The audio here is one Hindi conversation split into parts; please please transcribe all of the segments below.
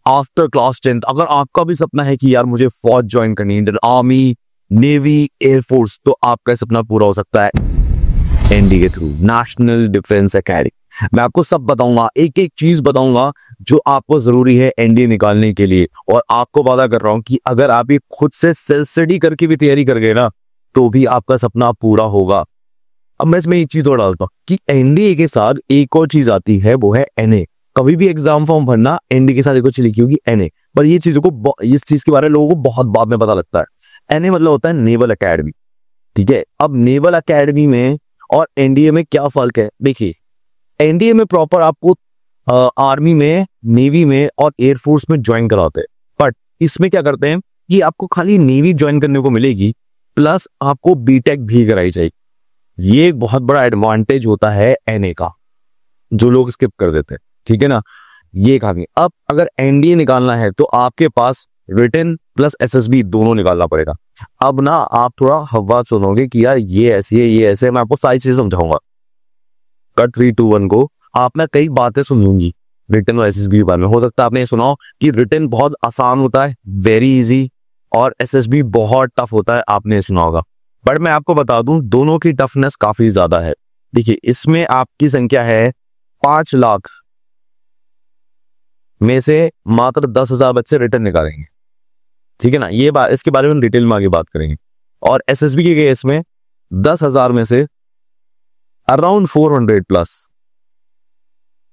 आफ्टर क्लास 10th अगर आपका भी सपना है कि यार मुझे फौज ज्वाइन करनी है, इंडियन आर्मी, नेवी, एयरफोर्स, तो आपका सपना पूरा हो सकता है एनडी के थ्रू, नेशनल डिफेंस एकेडमी। मैं आपको सब बताऊंगा, एक एक चीज बताऊंगा जो आपको जरूरी है एनडीए निकालने के लिए। और आपको वादा कर रहा हूं कि अगर आप ये खुद से सेल्फ स्टडी करके भी तैयारी कर गए ना, तो भी आपका सपना पूरा होगा। अब मैं इसमें एक चीज और डालता हूं कि एनडीए के साथ एक और चीज आती है, वो है एनए। कभी भी एग्जाम फॉर्म भरना, एनडीए के साथ एक चीज लिखी होगी एनए, पर ये चीजों को, इस चीज के बारे में लोगों को बहुत बाद में पता लगता है। एनए मतलब होता है नेवल एकेडमी, ठीक है। अब नेवल एकेडमी में और एनडीए में क्या फर्क है? देखिए, एनडीए में प्रॉपर आपको आर्मी में, नेवी में और एयरफोर्स में ज्वाइन कराते हैं, बट इसमें क्या करते हैं कि आपको खाली नेवी ज्वाइन करने को मिलेगी, प्लस आपको बीटेक भी कराई जाएगी। ये एक बहुत बड़ा एडवांटेज होता है एनए का, जो लोग स्किप कर देते हैं, ठीक है ना। ये कहानी। अब अगर एनडीए निकालना है तो आपके पास रिटन प्लस एसएसबी दोनों निकालना पड़ेगा। अब ना आप थोड़ा हवा सुनोगे कि यार ये ऐसी है, ये ऐसे, मैं आपको सारी चीजें समझाऊंगा। कट 3 2 1 को आप ना कई बातें सुन लूंगी रिटन और एसएसबी के बारे में। हो सकता है आपने ये सुना हो कि रिटन बहुत आसान होता है, वेरी इजी, और एसएसबी बहुत टफ होता है, आपने सुना होगा। बट मैं आपको बता दूं, दोनों की टफनेस काफी ज्यादा है। देखिए, इसमें आपकी संख्या है 5 लाख में से मात्र 10,000 बच्चे रिटर्न निकालेंगे, ठीक है ना। ये बात, इसके बारे में डिटेल में आगे बात करेंगे। और एसएसबी के केस में 10,000 में से अराउंड 400 प्लस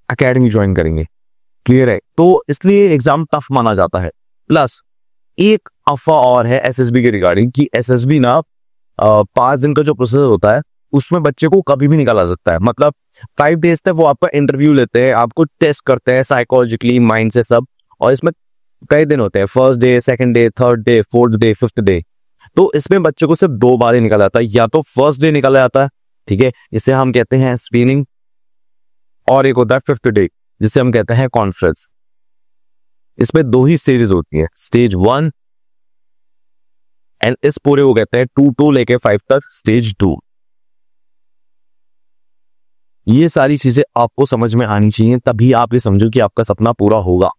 एकेडमी ज्वाइन करेंगे, क्लियर है। तो इसलिए एग्जाम टफ माना जाता है। प्लस एक अफवाह और है एसएसबी के रिगार्डिंग कि एसएसबी ना 5 दिन का जो प्रोसेस होता है उसमें बच्चे को कभी भी निकाला सकता है। मतलब 5 डेज तक वो आपका इंटरव्यू लेते हैं, आपको टेस्ट करते हैं साइकोलॉजिकली, माइंड से सब। और इसमें कई दिन होते हैं, first day, second day, third day, fourth day, fifth day. तो इसमें बच्चे को सिर्फ 2 बार ही निकाला जाता है, या तो फर्स्ट डे निकाला जाता है, ठीक है, इसे हम कहते हैं स्क्रीनिंग, और एक होता है फिफ्थ डे जिसे हम कहते हैं कॉन्फ्रेंस। इसमें 2 ही स्टेजेस होती है, स्टेज 1 एंड इस पूरे को कहते हैं 2 लेके 5 तक स्टेज 2। ये सारी चीजें आपको समझ में आनी चाहिए, तभी आप ये समझो कि आपका सपना पूरा होगा।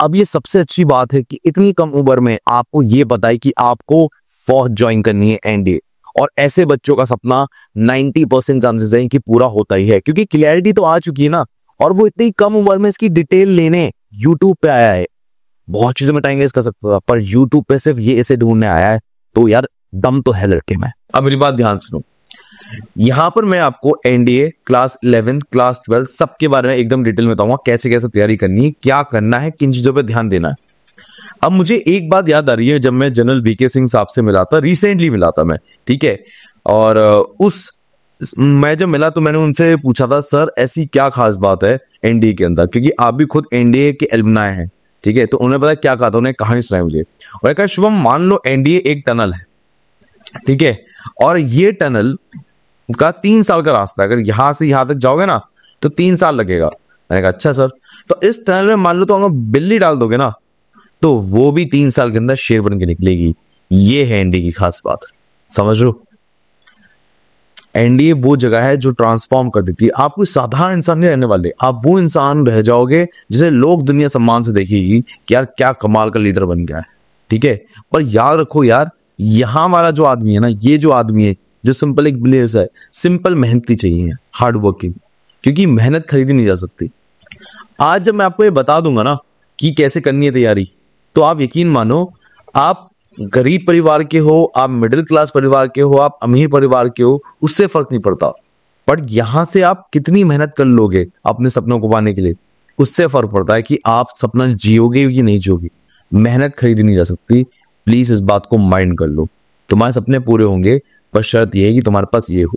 अब ये सबसे अच्छी बात है कि इतनी कम उम्र में आपको ये बताए कि आपको फौज ज्वाइन करनी है एनडीए। और ऐसे बच्चों का सपना 90% चांसेस है कि पूरा होता ही है, क्योंकि क्लैरिटी तो आ चुकी है ना। और वो इतनी कम उम्र में इसकी डिटेल लेने यूट्यूब पे आया है। बहुत चीजें में टाइम वेस्ट कर सकता था, पर यूट्यूब पे सिर्फ ये इसे ढूंढने आया है, तो यार दम तो है लड़के में। अब मेरी बात ध्यान सुनो, यहां पर मैं आपको एनडीए क्लास 11, क्लास 12 सबके बारे में एकदम डिटेल में बताऊंगा, कैसे कैसे तैयारी करनी है, क्या करना है, किन चीजों पे ध्यान देना है। अब मुझे एक बात याद आ रही है, जब मैं जनरल वीके सिंह साहब से मिला था, रिसेंटली मिला था मैं, ठीक है। और मैं जब मिला तो मैंने उनसे पूछा था, सर ऐसी क्या खास बात है एनडीए के अंदर, क्योंकि आप भी खुद एनडीए के एलुमनाई हैं, ठीक है। तो उन्होंने पता क्या कहा था, उन्हें कहानी सुनाई मुझे। और कहा, शुभम मान लो एनडीए एक टनल है, ठीक है, और ये टनल का 3 साल का रास्ता है। अगर यहां से यहां तक जाओगे ना तो 3 साल लगेगा। मैंने कहा अच्छा सर, तो इस टनल में मान लो तो अगर बिल्ली डाल दोगे ना तो वो भी 3 साल के अंदर शेर बन के निकलेगी। ये है एनडीए की खास बात, समझ लो। एनडीए वो जगह है जो ट्रांसफॉर्म कर देती है। आप कोई साधारण इंसान नहीं रहने वाले, आप वो इंसान रह जाओगे जिसे लोग दुनिया सम्मान से देखेगी कि यार क्या कमाल का लीडर बन गया है, ठीक है। पर याद रखो यार, यहां वाला जो आदमी है ना, ये जो आदमी है जो सिंपल एक ब्लेज है, सिंपल मेहनती चाहिए, हार्ड वर्किंग, क्योंकि मेहनत खरीदी नहीं जा सकती। आज जब मैं आपको ये बता दूंगा ना कि कैसे करनी है तैयारी, तो आप यकीन मानो, आप गरीब परिवार के हो, आप मिडिल क्लास परिवार के हो, आप अमीर परिवार के हो, उससे फर्क नहीं पड़ता। बट यहां से आप कितनी मेहनत कर लोगे अपने सपनों को पाने के लिए, उससे फर्क पड़ता है कि आप सपना जियोगे कि नहीं जियोगे। मेहनत खरीदी नहीं जा सकती, प्लीज इस बात को माइंड कर लो। तुम्हारे सपने पूरे होंगे, पर शर्त यह है कि तुम्हारे पास ये हो।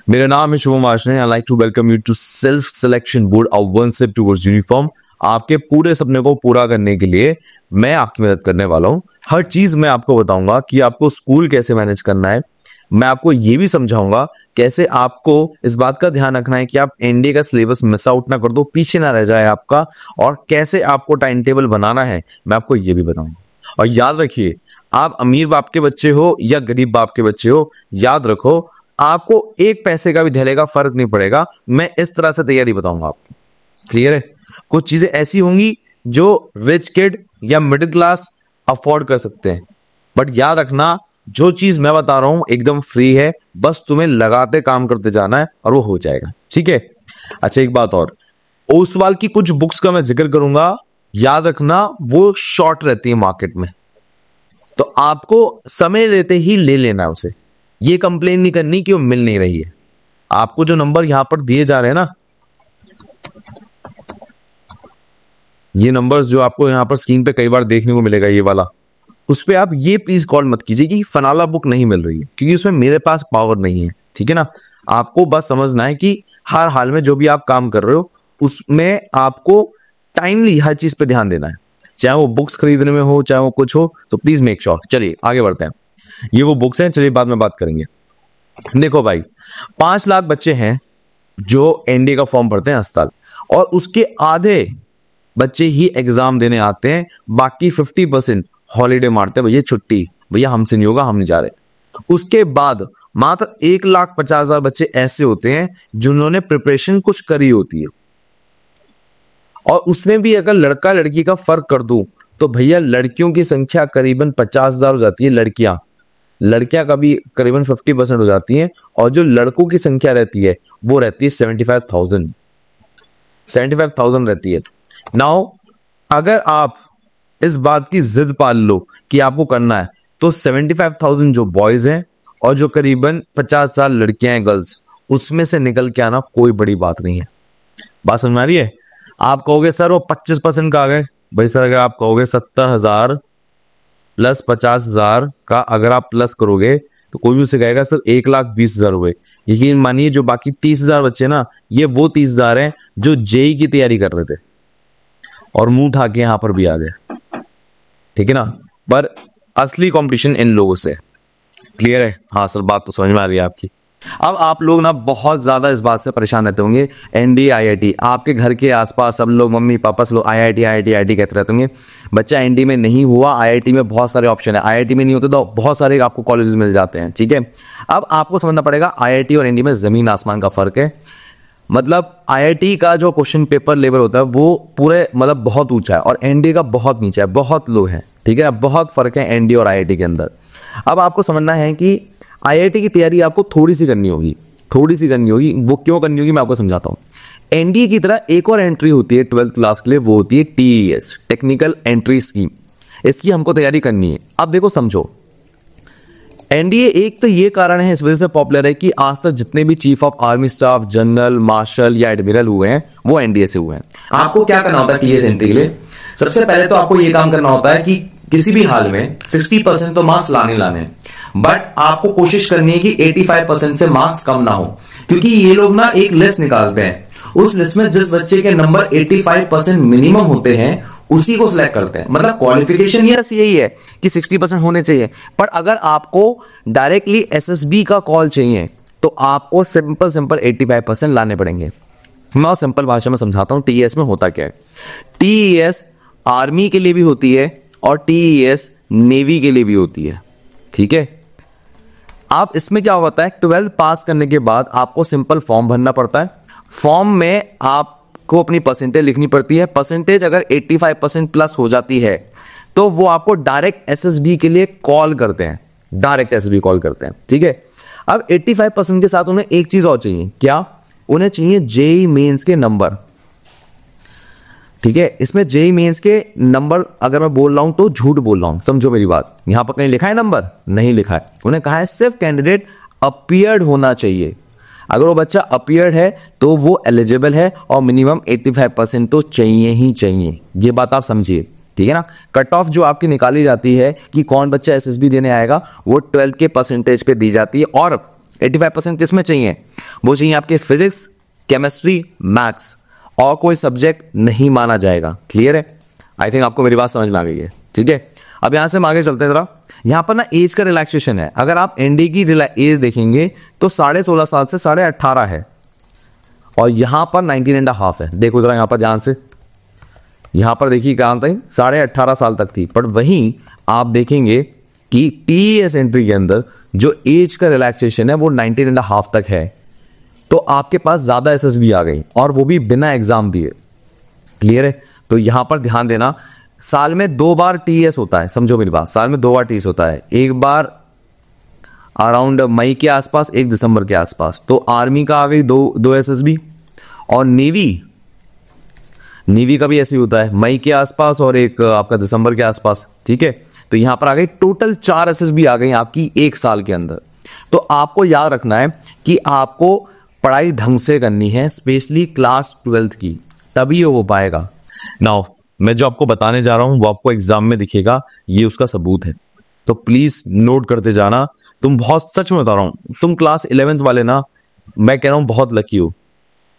मेरा नाम है Shubham Ashne. I like to welcome you to self selection board, a one step towards uniform. आपके पूरे सपने को पूरा करने के लिए मैं आपकी मदद करने वाला हूं। हर चीज मैं आपको बताऊंगा कि आपको स्कूल कैसे मैनेज करना है। मैं आपको ये भी समझाऊंगा कैसे आपको इस बात का ध्यान रखना है कि आप एनडीए का सिलेबस मिस आउट ना कर दो, पीछे ना रह जाए आपका, और कैसे आपको टाइम टेबल बनाना है मैं आपको ये भी बताऊंगा। और याद रखिए, आप अमीर बाप के बच्चे हो या गरीब बाप के बच्चे हो, याद रखो आपको 1 पैसे का भी धैले का फर्क नहीं पड़ेगा। मैं इस तरह से तैयारी बताऊंगा आपको, क्लियर है। कुछ चीजें ऐसी होंगी जो रिच किड या मिडिल क्लास अफोर्ड कर सकते हैं, बट याद रखना जो चीज मैं बता रहा हूं एकदम फ्री है, बस तुम्हें लगाते काम करते जाना है और वो हो जाएगा, ठीक है। अच्छा एक बात और, ओसवाल की कुछ बुक्स का मैं जिक्र करूंगा, याद रखना वो शॉर्ट रहती है मार्केट में, तो आपको समय लेते ही ले लेना है उसे। ये कंप्लेन नहीं करनी कि वो मिल नहीं रही है। आपको जो नंबर यहां पर दिए जा रहे हैं ना, ये नंबर्स जो आपको यहां पर स्क्रीन पे कई बार देखने को मिलेगा ये वाला, उस पर आप ये प्लीज कॉल मत कीजिए कि फनाला बुक नहीं मिल रही है, क्योंकि उसमें मेरे पास पावर नहीं है, ठीक है ना। आपको बस समझना है कि हर हाल में जो भी आप काम कर रहे हो उसमें आपको टाइमली हर चीज पे ध्यान देना है, चाहे वो बुक्स खरीदने में हो चाहे वो कुछ हो, तो प्लीज मेक श्योर। चलिए आगे बढ़ते हैं, ये वो बुक्स हैं, चलिए बाद में बात करेंगे। देखो भाई 5 लाख बच्चे हैं जो एनडीए का फॉर्म भरते हैं हर साल, और उसके आधे बच्चे ही एग्जाम देने आते हैं, बाकी 50% हॉलीडे मारते हैं, भैया छुट्टी, भैया हमसे नहीं होगा, हम नहीं जा रहे। उसके बाद मात्र 1,50,000 बच्चे ऐसे होते हैं जिन्होंने प्रिपरेशन कुछ करी होती है, और उसमें भी अगर लड़का लड़की का फर्क कर दूं तो भैया लड़कियों की संख्या करीबन 50,000 हो जाती है, लड़कियां का भी करीबन 50% हो जाती हैं, और जो लड़कों की संख्या रहती है वो रहती है 75,000 रहती है। नाउ अगर आप इस बात की जिद पाल लो कि आपको करना है, तो 75,000 जो बॉयज हैं और जो करीबन 50,000 लड़कियां हैं गर्ल्स, उसमें से निकल के आना कोई बड़ी बात नहीं है। बात समझ आ रही है? आप कहोगे सर वो 25% का आ गए, भाई सर अगर आप कहोगे 70,000 प्लस 50,000 का अगर आप प्लस करोगे तो कोई भी उसे कहेगा सर 1,20,000 हुए। यकीन मानिए जो बाकी 30,000 बच्चे ना, ये वो 30,000 हैं जो जेई की तैयारी कर रहे थे और मुंह उठा के यहां पर भी आ गए, ठीक है ना। पर असली कंपटीशन इन लोगों से, क्लियर है? हाँ सर बात तो समझ में आ रही है आपकी। अब आप लोग ना बहुत ज्यादा इस बात से परेशान रहते होंगे, एनडीए आईआईटी, आपके घर के आसपास सब लोग मम्मी पापा सब लोग आईआईटी आईआईटी आईआईटी कहते रहते होंगे। बच्चा एनडीए में नहीं हुआ, आईआईटी में बहुत सारे ऑप्शन है, आईआईटी में नहीं होते तो बहुत सारे आपको कॉलेजेस मिल जाते हैं, ठीक है। अब आपको समझना पड़ेगा आईआईटी और एनडीए में जमीन आसमान का फर्क है। मतलब आईआईटी का जो क्वेश्चन पेपर लेवल होता है वो पूरे मतलब बहुत ऊंचा है, और एनडीए का बहुत नीचा है, बहुत लो है, ठीक है। बहुत फर्क है एनडीए और आईआईटी के अंदर। अब आपको समझना है कि आईआईटी की तैयारी आपको थोड़ी सी करनी होगी, वो क्यों करनी होगी मैं आपको समझाता हूं। एनडीए की तरह एक और एंट्री होती है 12th क्लास के लिए, वो होती है टीईएस, टेक्निकल एंट्री स्कीम। इसकी हमको तैयारी करनी है। अब देखो समझो, एनडीए एक तो ये कारण है इस वजह से पॉपुलर है कि आज तक जितने भी chief of army staff, general, marshal या एडमिरल हुए हैं वो एनडीए से हुए हैं। आपको क्या करना होता है टीईएस एंट्री के लिए? सबसे पहले तो आपको ये काम करना होता है कि किसी भी हाल में 60% तो मार्क्स लाने, बट आपको कोशिश करनी है कि 85% से मार्क्स कम ना हो, क्योंकि ये लोग ना एक लिस्ट निकालते हैं, उस लिस्ट में जिस बच्चे के नंबर 85% मिनिमम होते हैं उसी को सिलेक्ट करते हैं। मतलब क्वालिफिकेशन यही है कि 60% होने चाहिए, पर अगर आपको डायरेक्टली एसएसबी का कॉल चाहिए तो आपको सिंपल 85% लाने पड़ेंगे। मैं और सिंपल भाषा में समझाता हूं टीईएस में होता क्या है। टीईएस आर्मी के लिए भी होती है और टीईएस नेवी के लिए भी होती है, ठीक है। आप इसमें क्या होता है, 12th पास करने के बाद आपको सिंपल फॉर्म भरना पड़ता है। फॉर्म में आपको अपनी परसेंटेज लिखनी पड़ती है। परसेंटेज अगर 85% प्लस हो जाती है तो वो आपको डायरेक्ट एसएसबी के लिए कॉल करते हैं, ठीक है। अब 85% के साथ उन्हें एक चीज और चाहिए, क्या? उन्हें चाहिए जेईई मेंस के नंबर, ठीक है। इसमें जेईई मेंस के नंबर अगर मैं बोल रहा हूं तो झूठ बोल रहा हूं, समझो मेरी बात। यहां पर कहीं लिखा है नंबर? नहीं लिखा है। उन्हें कहा है सिर्फ कैंडिडेट अपीयर्ड होना चाहिए। अगर वो बच्चा अपीयर्ड है तो वो एलिजिबल है, और मिनिमम 85% तो चाहिए ही चाहिए। ये बात आप समझिए, ठीक है ना। कट ऑफ जो आपकी निकाली जाती है कि कौन बच्चा एसएसबी देने आएगा, वो 12th के परसेंटेज पे दी जाती है। और 85% किसमें चाहिए? वो चाहिए आपके फिजिक्स, केमिस्ट्री, मैथ्स, और कोई सब्जेक्ट नहीं माना जाएगा। क्लियर है? आई थिंक आपको मेरी बात समझ में आ गई है, ठीक है। अब यहां से हम आगे चलते हैं जरा। यहां पर ना एज का रिलैक्सेशन है। अगर आप एनडी की एज देखेंगे तो 16.5 साल से 18.5 है, और यहां पर 19.5 है। देखो जरा यहां पर ध्यान से, यहां पर देखिए कहां तक 18.5 साल तक थी। पर वहीं आप देखेंगे कि टीईएस एंट्री के अंदर जो एज का रिलैक्सेशन है वो 19.5 तक है। तो आपके पास ज्यादा एसएसबी आ गई, और वो भी बिना एग्जाम दिए। क्लियर है? तो यहां पर ध्यान देना, साल में 2 बार टीएस होता है, समझो मेरी बात, साल में 2 बार टीएस होता है, एक बार अराउंड मई के आसपास, एक दिसंबर के आसपास। तो आर्मी का आ गई दो एसएसबी, और नेवी का भी ऐसे ही होता है, मई के आसपास और एक आपका दिसंबर के आसपास। ठीक है, तो यहां पर आ गई टोटल 4 एसएसबी आ गई आपकी एक साल के अंदर। तो आपको याद रखना है कि आपको पढ़ाई ढंग से करनी है, स्पेशली क्लास 12th की, तभी हो पाएगा। नाउ मैं जो आपको बताने जा रहा हूं वो आपको एग्जाम में दिखेगा, ये उसका सबूत है, तो प्लीज नोट करते जाना। तुम बहुत, सच में बता रहा हूं, तुम क्लास 11th वाले ना, मैं कह रहा हूं बहुत लकी हो।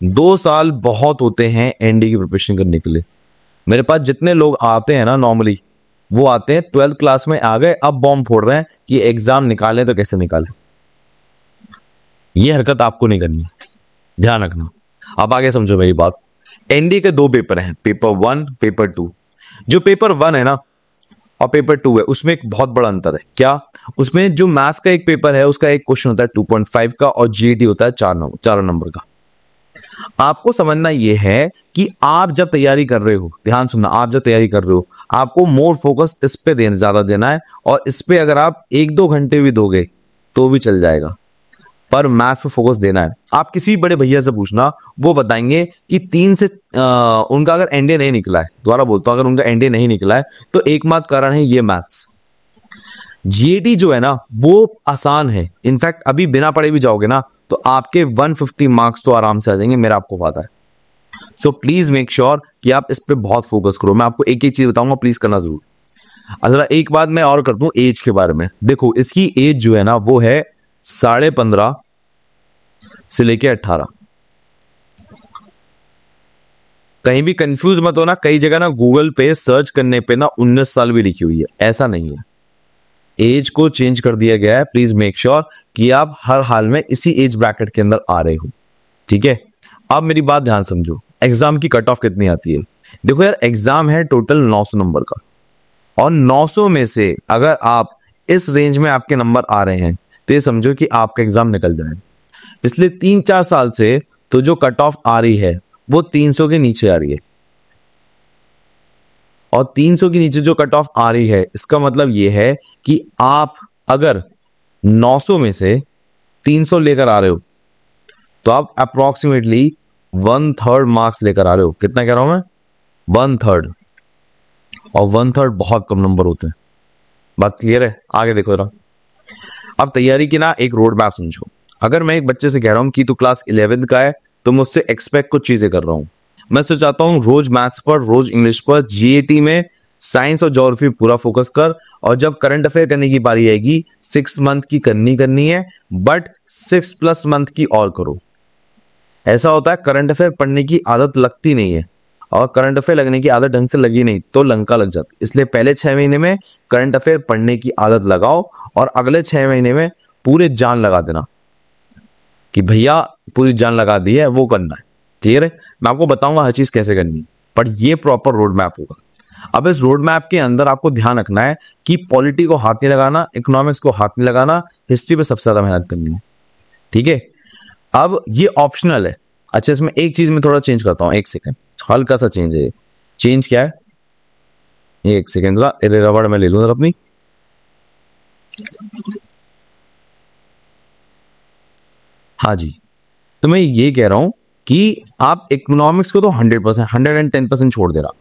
2 साल बहुत होते हैं एनडी की प्रिपरेशन करने के लिए। मेरे पास जितने लोग आते हैं ना नॉर्मली, वो आते हैं 12th क्लास में आ गए, अब बॉम्ब फोड़ रहे हैं कि एग्जाम निकालें तो कैसे निकालें। ये हरकत आपको नहीं करनी, ध्यान रखना। अब आगे समझो मेरी बात। एनडी के 2 पेपर हैं, पेपर 1, पेपर 2। जो पेपर 1 है ना और पेपर 2 है, उसमें एक बहुत बड़ा अंतर है। क्या? उसमें जो मैथ्स का एक पेपर है, उसका एक क्वेश्चन होता है 2.5 का, और जीएटी होता है 4 नंबर का। आपको समझना यह है कि आप जब तैयारी कर रहे हो, ध्यान सुनना, आप जब तैयारी कर रहे हो, आपको मोर फोकस इस पे ज्यादा देना है, और इस पे अगर आप 1-2 घंटे भी दोगे तो भी चल जाएगा, पर मैथ्स पे फोकस देना है। आप किसी भी बड़े भैया से पूछना, वो बताएंगे कि 3 से उनका अगर एनडीए नहीं निकला है, दोबारा बोलता हूं, अगर उनका एनडीए नहीं निकला है तो एकमात्र कारण है ये मैथ्स। जीएटी जो है ना वो आसान है, इनफैक्ट अभी बिना पढ़े भी जाओगे ना तो आपके 150 मार्क्स तो आराम से आ जाएंगे, मेरा आपको पता है। सो प्लीज मेक श्योर कि आप इस पे बहुत फोकस करो। मैं आपको एक एक चीज बताऊंगा, प्लीज करना जरूर। अच्छा, एक बात मैं और कर दूं एज के बारे में। देखो, इसकी एज जो है ना वो है 15.5 से लेके 18। कहीं भी कंफ्यूज मत हो ना, कई जगह ना गूगल पे सर्च करने पे ना 19 साल भी लिखी हुई है, ऐसा नहीं है। एज को चेंज कर दिया गया है। प्लीज मेक श्योर कि आप हर हाल में इसी एज ब्रैकेट के अंदर आ रहे हो। ठीक है, अब मेरी बात ध्यान समझो, एग्जाम की कट ऑफ कितनी आती है। देखो यार, एग्जाम है टोटल 900 नंबर का, और 900 में से अगर आप इस रेंज में आपके नंबर आ रहे हैं तो ये समझो कि आपका एग्जाम निकल जाए। पिछले 3-4 साल से तो जो कट ऑफ आ रही है वो 300 के नीचे आ रही है, और 300 के नीचे जो कट ऑफ आ रही है, इसका मतलब ये है कि आप अगर 900 में से 300 लेकर आ रहे हो तो आप अप्रोक्सीमेटली 1/3 मार्क्स लेकर आ रहे हो। कितना कह रहा हूं मैं? 1/3, और 1/3 बहुत कम नंबर होते हैं। बात क्लियर है? आगे देखो जरा। अब तैयारी की ना एक रोड मैप समझो। अगर मैं एक बच्चे से कह रहा हूं कि तू क्लास 11th का है, तो मुझसे एक्सपेक्ट कुछ चीजें कर रहा हूं। मैं तो चाहता हूं रोज मैथ्स पर, रोज इंग्लिश पर, जीएटी में साइंस और ज्योग्राफी पूरा फोकस कर, और जब करंट अफेयर करने की बारी आएगी 6 मंथ की करनी है, बट 6+ मंथ की और करो। ऐसा होता है करंट अफेयर पढ़ने की आदत लगती नहीं है, और करंट अफेयर लगने की आदत ढंग से लगी नहीं तो लंका लग जाती। इसलिए पहले 6 महीने में करंट अफेयर पढ़ने की आदत लगाओ, और अगले 6 महीने में पूरे जान लगा देना कि भैया पूरी जान लगा दी है, वो करना है। क्लियर है? मैं आपको बताऊंगा हर चीज कैसे करनी है, पर ये प्रॉपर रोड मैप होगा। अब इस रोड मैप के अंदर आपको ध्यान रखना है कि पॉलिटी को हाथ नहीं लगाना, इकोनॉमिक्स को हाथ नहीं लगाना, हिस्ट्री पे सबसे ज्यादा मेहनत करनी है। ठीक है, अब ये ऑप्शनल है। अच्छा, इसमें एक चीज में थोड़ा चेंज करता हूं, एक सेकेंड, हल्का सा चेंज है। चेंज क्या है? ये एक सेकेंड, जरा रबड़ में ले लूं अपनी। हाँ जी, तो मैं ये कह रहा हूं कि आप इकोनॉमिक्स को तो 100%, 110% छोड़ दे रहा।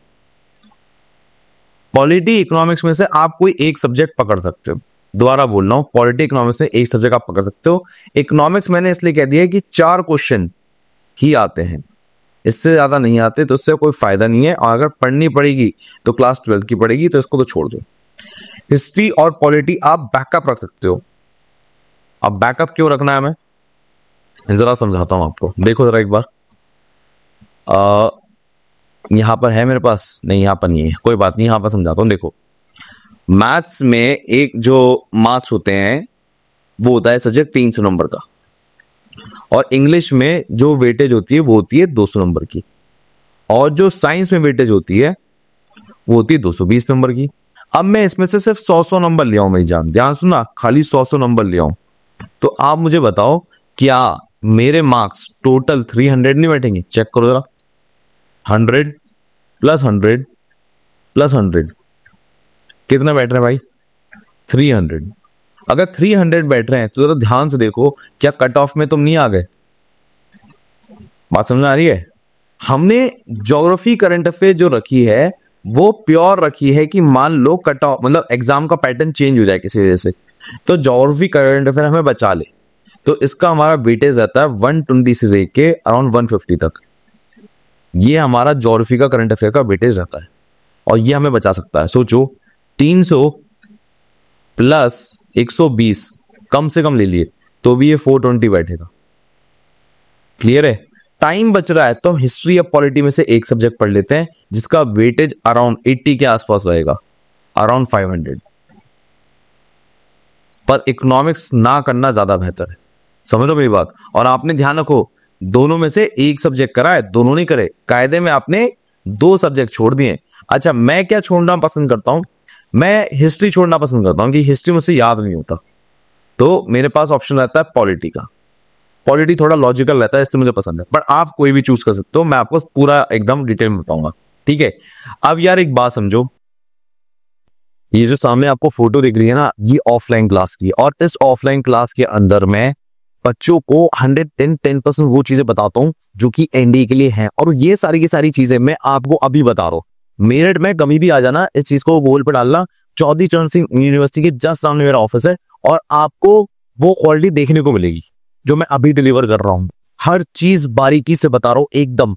पॉलिटी इकोनॉमिक्स में से आप कोई एक सब्जेक्ट पकड़ सकते हो। दोबारा बोल रहा हूं, पॉलिटी इकोनॉमिक्स में एक सब्जेक्ट आप पकड़ सकते हो। इकोनॉमिक्स मैंने इसलिए कह दिया कि 4 क्वेश्चन ही आते हैं, इससे ज्यादा नहीं आते, तो इससे कोई फायदा नहीं है। और अगर पढ़नी पड़ेगी तो क्लास 12th की पड़ेगी, तो इसको तो छोड़ दो। हिस्ट्री और पॉलिटी आप बैकअप रख सकते हो। अब बैकअप क्यों रखना है, मैं जरा समझाता हूं आपको। देखो जरा एक बार, यहां पर है मेरे पास, नहीं यहां पर नहीं है, कोई बात नहीं, यहां पर समझाता हूं। देखो, मैथ्स में एक जो मार्क्स होते हैं वो होता है सब्जेक्ट 300 नंबर का, और इंग्लिश में जो वेटेज होती है वो होती है 200 नंबर की, और जो साइंस में वेटेज होती है वो होती है 220 नंबर की। अब मैं इसमें से सिर्फ 100 नंबर ले आऊं, मेरी जान ध्यान सुनना, खाली 100 नंबर ले आऊं, तो आप मुझे बताओ क्या मेरे मार्क्स टोटल 300 नहीं बैठेंगे? चेक करो जरा, 100 प्लस 100 प्लस 100 कितना बैठ रहे हैं भाई? 300। अगर 300 बैठ रहे हैं तो जरा ध्यान से देखो, क्या कट ऑफ में तुम नहीं आ गए? बात समझ आ रही है? हमने ज्योग्राफी करंट अफेयर जो रखी है वो प्योर रखी है कि मान लो कट ऑफ मतलब एग्जाम का पैटर्न चेंज हो जाए किसी वजह से, तो ज्योग्राफी करंट अफेयर हमें बचा ले। तो इसका हमारा वेटेज रहता है 120 से लेके अराउंड 150 तक। ये हमारा ज्योग्राफी का करंट अफेयर का वेटेज रहता है और ये हमें बचा सकता है। सोचो 300 प्लस 120 कम से कम ले लिए तो भी ये 420 बैठेगा। क्लियर है? टाइम बच रहा है तो हम हिस्ट्री या पॉलिटी में से एक सब्जेक्ट पढ़ लेते हैं जिसका वेटेज अराउंड 80 के आसपास रहेगा, अराउंड 500। पर इकोनॉमिक्स ना करना ज्यादा बेहतर है। समझ लो मेरी बात। और आपने ध्यान रखो, दोनों में से एक सब्जेक्ट करा है, दोनों नहीं करे। कायदे में आपने 2 सब्जेक्ट छोड़ दिए। अच्छा, मैं क्या छोड़ना पसंद करता हूं? मैं हिस्ट्री छोड़ना पसंद करता हूं कि हिस्ट्री मुझसे याद नहीं होता, तो मेरे पास ऑप्शन रहता है पॉलिटी का। पॉलिटी थोड़ा लॉजिकल रहता है इसलिए मुझे पसंद है, बट आप कोई भी चूज कर सकते हो। मैं आपको पूरा एकदम डिटेल में बताऊंगा, ठीक है? अब यार एक बात समझो, ये जो सामने आपको फोटो दिख रही है ना, ये ऑफलाइन क्लास की, और इस ऑफलाइन क्लास के अंदर मैं बच्चों को 110% वो चीजें बताता हूं जो कि एनडीए के लिए हैं। और ये सारी की सारी चीजें मैं आपको अभी बता रहा हूं। मेरठ में कभी भी आ जाना, इस चीज को गूगल पे डालना, चौधरी चरण सिंह यूनिवर्सिटी के जस्ट सामने मेरा ऑफिस है, और आपको वो क्वालिटी देखने को मिलेगी जो मैं अभी डिलीवर कर रहा हूं। हर चीज बारीकी से बता रहा हूं एकदम।